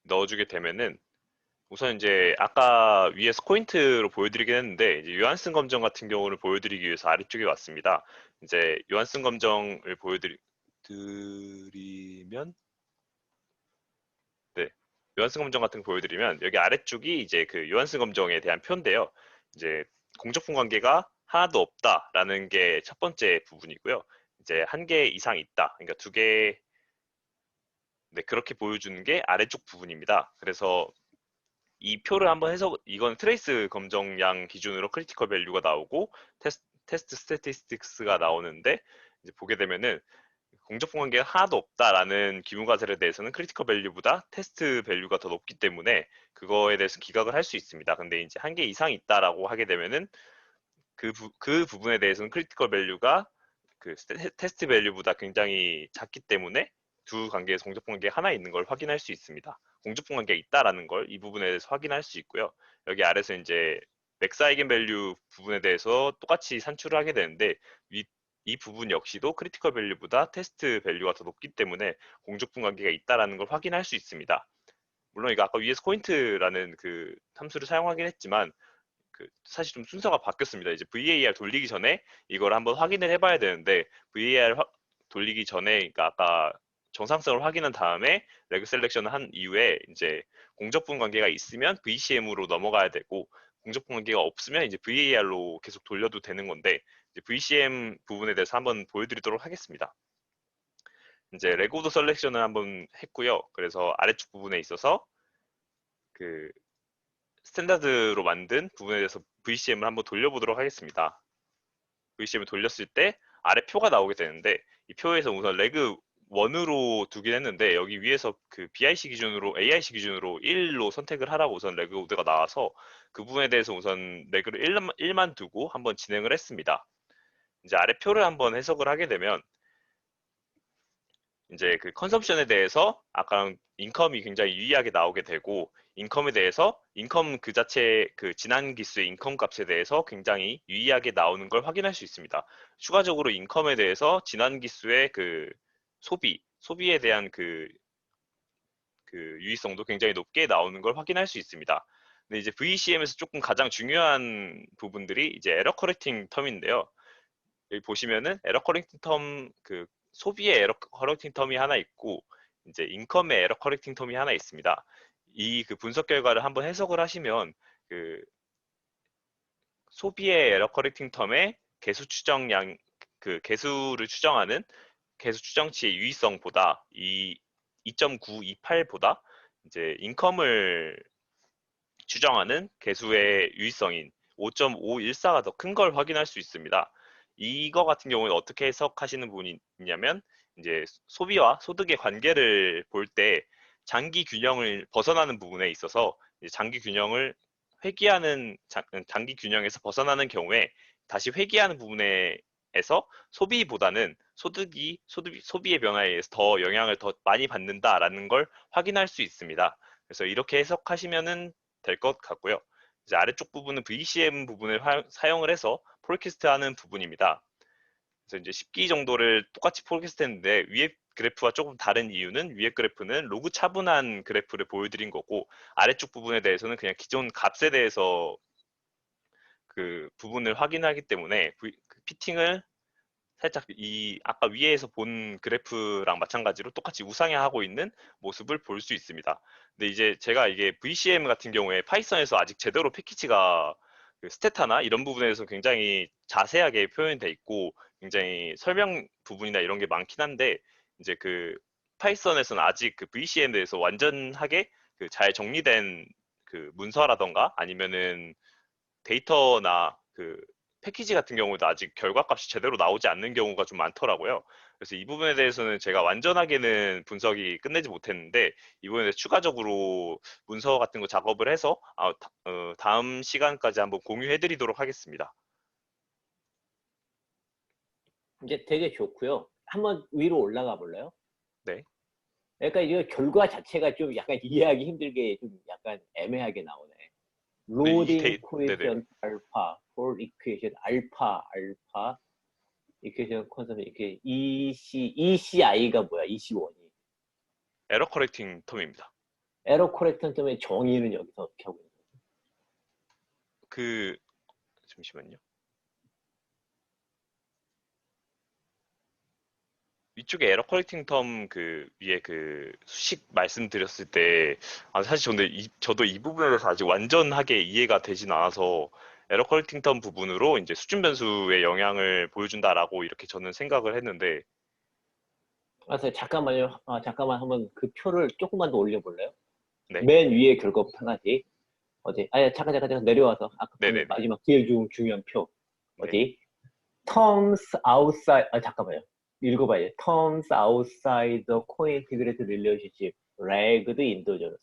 넣어주게 되면은 우선 이제 아까 위에서 포인트로 보여드리긴 했는데 이제 요한슨 검정 같은 경우를 보여드리기 위해서 아래쪽에 왔습니다. 이제 요한슨 검정을 보여드리면 네, 요한슨 검정 같은 거 보여드리면 여기 아래쪽이 이제 그 요한슨 검정에 대한 표인데요. 이제 공적분 관계가 하나도 없다라는 게 첫 번째 부분이고요. 이제 한 개 이상 있다. 그러니까 두 개, 네, 그렇게 보여주는 게 아래쪽 부분입니다. 그래서 이 표를 한번 해석, 이건 트레이스 검정량 기준으로 크리티컬 밸류가 나오고 테스트 스태티스틱스가 나오는데 이제 보게 되면은 공적분 관계가 하나도 없다라는 기문과설에 대해서는 크리티컬 밸류보다 테스트 밸류가 더 높기 때문에 그거에 대해서 기각을 할 수 있습니다. 근데 이제 한 개 이상 있다라고 하게 되면은 그 부분에 대해서는 크리티컬 밸류가 그 테스트 밸류보다 굉장히 작기 때문에 두 관계에서 공적분 관계가 하나 있는 걸 확인할 수 있습니다. 공적분 관계가 있다라는 걸 이 부분에 대해서 확인할 수 있고요. 여기 아래서 이제 맥스 아이겐 밸류 부분에 대해서 똑같이 산출을 하게 되는데 이 부분 역시도 크리티컬 밸류보다 테스트 밸류가 더 높기 때문에 공적분 관계가 있다라는 걸 확인할 수 있습니다. 물론 이거 아까 위에서 포인트라는 그 함수를 사용하긴 했지만 그 사실 좀 순서가 바뀌었습니다. 이제 VAR 돌리기 전에 이걸 한번 확인을 해봐야 되는데 VAR 돌리기 전에 그러니까 아까 정상성을 확인한 다음에 레그 셀렉션을 한 이후에 이제 공적분 관계가 있으면 VCM으로 넘어가야 되고 공적분 관계가 없으면 이제 VAR로 계속 돌려도 되는 건데 이제 VCM 부분에 대해서 한번 보여드리도록 하겠습니다. 이제 레고드 셀렉션을 한번 했고요. 그래서 아래쪽 부분에 있어서 그 스탠다드로 만든 부분에 대해서 VCM을 한번 돌려보도록 하겠습니다. VCM을 돌렸을 때 아래 표가 나오게 되는데 이 표에서 우선 레그 1으로 두긴 했는데 여기 위에서 그 BIC 기준으로 AIC 기준으로 1로 선택을 하라고 우선 레그 오드가 나와서 그 부분에 대해서 우선 레그를 1만 두고 한번 진행을 했습니다. 이제 아래 표를 한번 해석을 하게 되면 이제 그 컨섬션에 대해서 아까 인컴이 굉장히 유의하게 나오게 되고 인컴에 대해서 인컴 그 자체 그 지난 기수의 인컴 값에 대해서 굉장히 유의하게 나오는 걸 확인할 수 있습니다. 추가적으로 인컴에 대해서 지난 기수의 그 소비에 대한 그 유의성도 굉장히 높게 나오는 걸 확인할 수 있습니다. 근데 이제 VCM에서 조금 가장 중요한 부분들이 이제 에러 커렉팅 텀인데요. 여기 보시면은 에러 커렉팅 텀 그 소비의 에러 커렉팅 텀이 하나 있고 이제 인컴의 에러 커렉팅 텀이 하나 있습니다. 이 그 분석 결과를 한번 해석을 하시면 그 소비의 에러 커렉팅 텀의 개수 추정량 그 개수를 추정하는 개수 추정치의 유의성보다 이 2.928보다 이제 인컴을 추정하는 개수의 유의성인 5.514가 더 큰 걸 확인할 수 있습니다. 이거 같은 경우는 어떻게 해석하시는 분이 있냐면 이제 소비와 소득의 관계를 볼 때 장기 균형을 벗어나는 부분에 있어서 장기 균형을 회귀하는 장기 균형에서 벗어나는 경우에 다시 회귀하는 부분에서 소비보다는 소비의 변화에 의해서 더 영향을 더 많이 받는다라는 걸 확인할 수 있습니다. 그래서 이렇게 해석하시면은 될 것 같고요. 이제 아래쪽 부분은 VCM 부분을 사용을 해서 폴캐스트 하는 부분입니다. 그래서 이제 10기 정도를 똑같이 폴캐스트 했는데 위에 그래프와 조금 다른 이유는 위에 그래프는 로그 차분한 그래프를 보여드린 거고 아래쪽 부분에 대해서는 그냥 기존 값에 대해서 그 부분을 확인하기 때문에 그 피팅을 살짝 이 아까 위에서 본 그래프랑 마찬가지로 똑같이 우상향하고 있는 모습을 볼 수 있습니다. 근데 이제 제가 이게 VCM 같은 경우에 파이썬에서 아직 제대로 패키지가 그 스테타나 이런 부분에서 굉장히 자세하게 표현돼 있고 굉장히 설명 부분이나 이런 게 많긴 한데 이제 그 파이썬에서는 아직 그 VCM에 대해서 완전하게 그 잘 정리된 그 문서라던가 아니면은 데이터나 그 패키지 같은 경우도 아직 결과값이 제대로 나오지 않는 경우가 좀 많더라고요. 그래서 이 부분에 대해서는 제가 완전하게는 분석이 끝내지 못했는데 이 부분에 대해서 추가적으로 문서 같은 거 작업을 해서 다음 시간까지 한번 공유해 드리도록 하겠습니다. 이제 되게 좋고요. 한번 위로 올라가 볼래요? 네. 그러니까 이거 결과 자체가 좀 약간 이해하기 힘들게 좀 약간 애매하게 나오네. 로딩 네네. 코에션 알파, 볼 이퀘이션 알파, 이퀘이션 컨셉 이렇게 ECI가 뭐야? EC1이 에러 커렉팅 텀입니다. 에러 코렉션 텀의 정의는 여기서 어떻게 하고 있는 거예요? 잠시만요. 위쪽에 에러 커렉팅 텀 위에 수식 말씀드렸을 때, 사실 저도 이 부분에 대해서 아직 완전하게 이해가 되진 않아서 에러 커렉팅 텀 부분으로 이제 수준 변수의 영향을 보여준다라고 이렇게 저는 생각을 했는데, 잠깐만요. 잠깐만 한번 그 표를 조금만 더 올려볼래요? 네, 맨 위에 결과부터 하나씩. 잠깐 내려와서 아까 방금 네네네. 마지막 제일 중요한 표. 네. 어디? terms outside, 잠깐만요. 읽어봐요. terms outside the co-integrated relationship, lagged endogenous.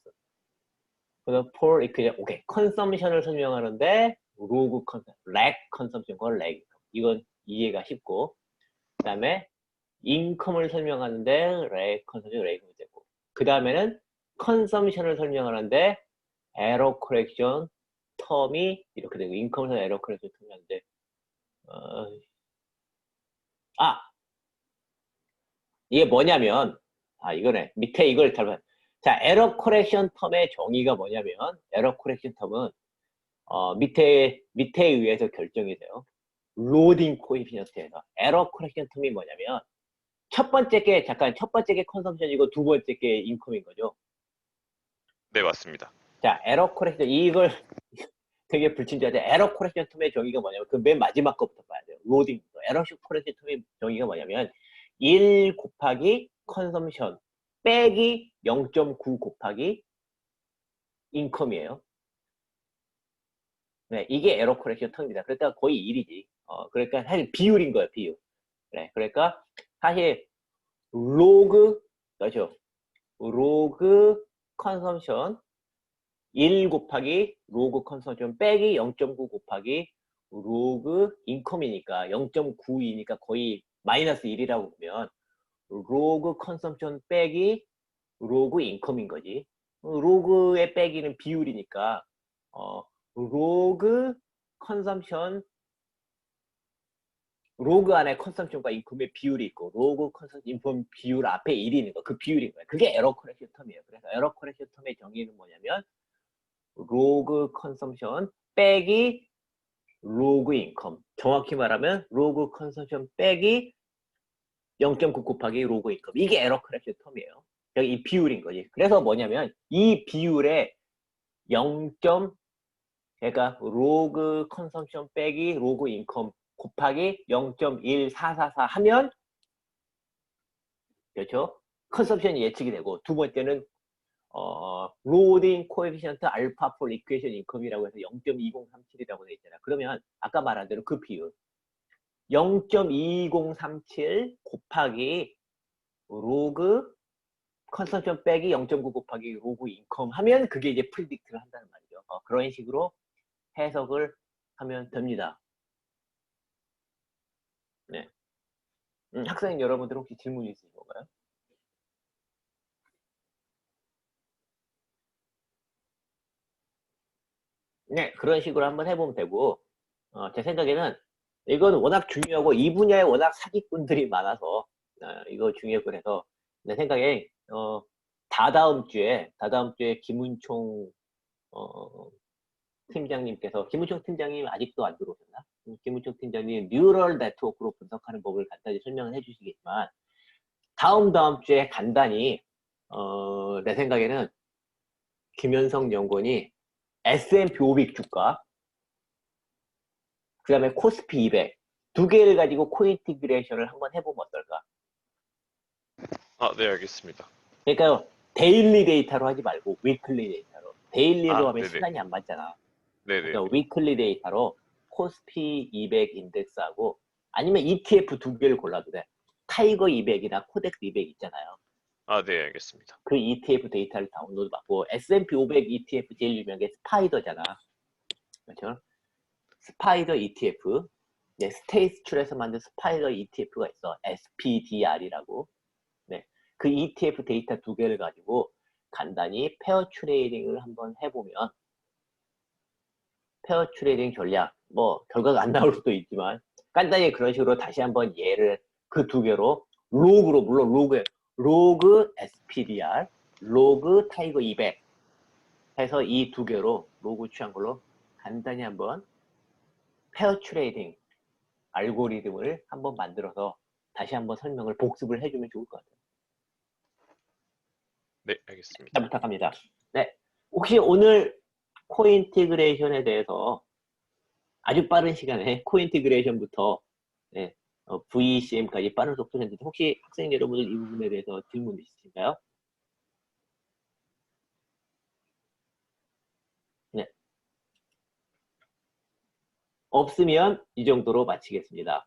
그래서 for 오케이. consumption을 설명하는데 로그 컨섬, lag consumption과 lag. 이건 이해가 쉽고. 그 다음에 income을 설명하는데 lag consumption, lag이 되고. 그 다음에는 consumption을 설명하는데 error correction term이 이렇게 되고, income에서 error correction term이 하는데, 이게 뭐냐면, 이거네. 밑에 이걸 잘 봐. 자, 에러 코렉션 텀의 정의가 뭐냐면, 에러 코렉션 텀은, 밑에 의해서 결정이 돼요. 로딩 코에피션트에서. 에러 코렉션 텀이 뭐냐면, 첫 번째 게 컨섬션이고, 두 번째 게 인컴인 거죠. 네, 맞습니다. 자, 에러 코렉션, 이걸 되게 불친절한데, 에러 코렉션 텀의 정의가 뭐냐면, 그 맨 마지막 것부터 봐야 돼요. 로딩부터. 에러 코렉션 텀의 정의가 뭐냐면, 1 곱하기 컨섬션 빼기 0.9 곱하기 인컴이에요. 네, 이게 에러 코렉션 텀입니다. 그러니까 거의 1이지. 그러니까 사실 비율인 거예요, 비율. 네, 그러니까 사실 로그, 그렇죠. 로그 컨섬션 1 곱하기 로그 컨섬션 빼기 0.9 곱하기 로그 인컴이니까 0.92니까 거의 마이너스 1이라고 보면 로그 컨섬션 빼기 로그 인컴인 거지. 로그의 빼기는 비율이니까 로그 컨섬션, 로그 안에 컨섬션과 인컴의 비율이 있고 로그 컨섬션 인컴 비율 앞에 1이 있는 거, 그 비율인 거예요. 그게 에러 코렉션 텀이에요. 그래서 에러 코렉션 텀의 정의는 뭐냐면 로그 컨섬션 빼기 로그 인컴, 정확히 말하면 로그 컨섬션 빼기 0.9 곱하기 로그 인컴, 이게 에러 코렉션 텀이에요. 여기 이 비율인 거지. 그래서 뭐냐면 이 비율에 0. 그러니까 로그 컨섬션 빼기 로그 인컴 곱하기 0.1444 하면, 그렇죠? 컨섬션이 예측이 되고, 두 번째는 로딩 코에피션트 알파 폴 이퀘이션 인컴이라고 해서 0.2037이라고 되어 있잖아. 그러면 아까 말한 대로 그 비율 0.2037 곱하기 로그 컨섬션 빼기 0.9 곱하기 로그 인컴 하면 그게 이제 프리딕트를 한다는 말이죠. 그런 식으로 해석을 하면 됩니다. 네. 학생 여러분들 혹시 질문 있으신 건가요? 네, 그런 식으로 한번 해보면 되고, 제 생각에는 이건 워낙 중요하고 이 분야에 워낙 사기꾼들이 많아서 이거 중요해. 그래서 내 생각에 다다음 주에 김은총 팀장님께서, 김은총 팀장님 아직도 안 들어오셨나? 김은총 팀장님 뉴럴 네트워크로 분석하는 법을 간단히 설명을 해주시겠지만, 다음 주에 간단히 내 생각에는 김현성 연구원이 S&P 500 주가, 그 다음에 코스피 200 두 개를 가지고 코인티그레이션을 한번 해보면 어떨까? 네, 알겠습니다. 그러니까 데일리 데이터로 하지 말고 위클리 데이터로. 데일리로 하면 네네. 시간이 안 맞잖아. 네네. 그래서 위클리 데이터로 코스피 200 인덱스하고, 아니면 ETF 두 개를 골라도 돼. 타이거 200이나 코덱스 200 있잖아요. 네, 알겠습니다. 그 ETF 데이터를 다운로드 받고, S&P 500 ETF 제일 유명한 게 스파이더잖아. 그렇죠? 스파이더 ETF. 네, 스테이트출에서 만든 스파이더 ETF가 있어. SPDR이라고. 네, 그 ETF 데이터 두 개를 가지고 간단히 페어 트레이딩을 한번 해보면, 페어 트레이딩 전략, 뭐 결과가 안 나올 수도 있지만 간단히 그런 식으로 다시 한번 예를 그 두 개로 로그로, 물론 로그 SPDR, 로그, 타이거 200 해서 이 두 개로 로그 취한 걸로 간단히 한번 페어 트레이딩 알고리즘을 한번 만들어서 다시 한번 설명을 복습을 해주면 좋을 것 같아요. 네, 알겠습니다. 잘 부탁합니다. 네. 혹시 오늘 코인티그레이션에 대해서 아주 빠른 시간에 코인티그레이션부터 네, VCM까지 빠른 속도를 했는데 혹시 학생 여러분들 이 부분에 대해서 질문 있으신가요? 네. 없으면 이 정도로 마치겠습니다.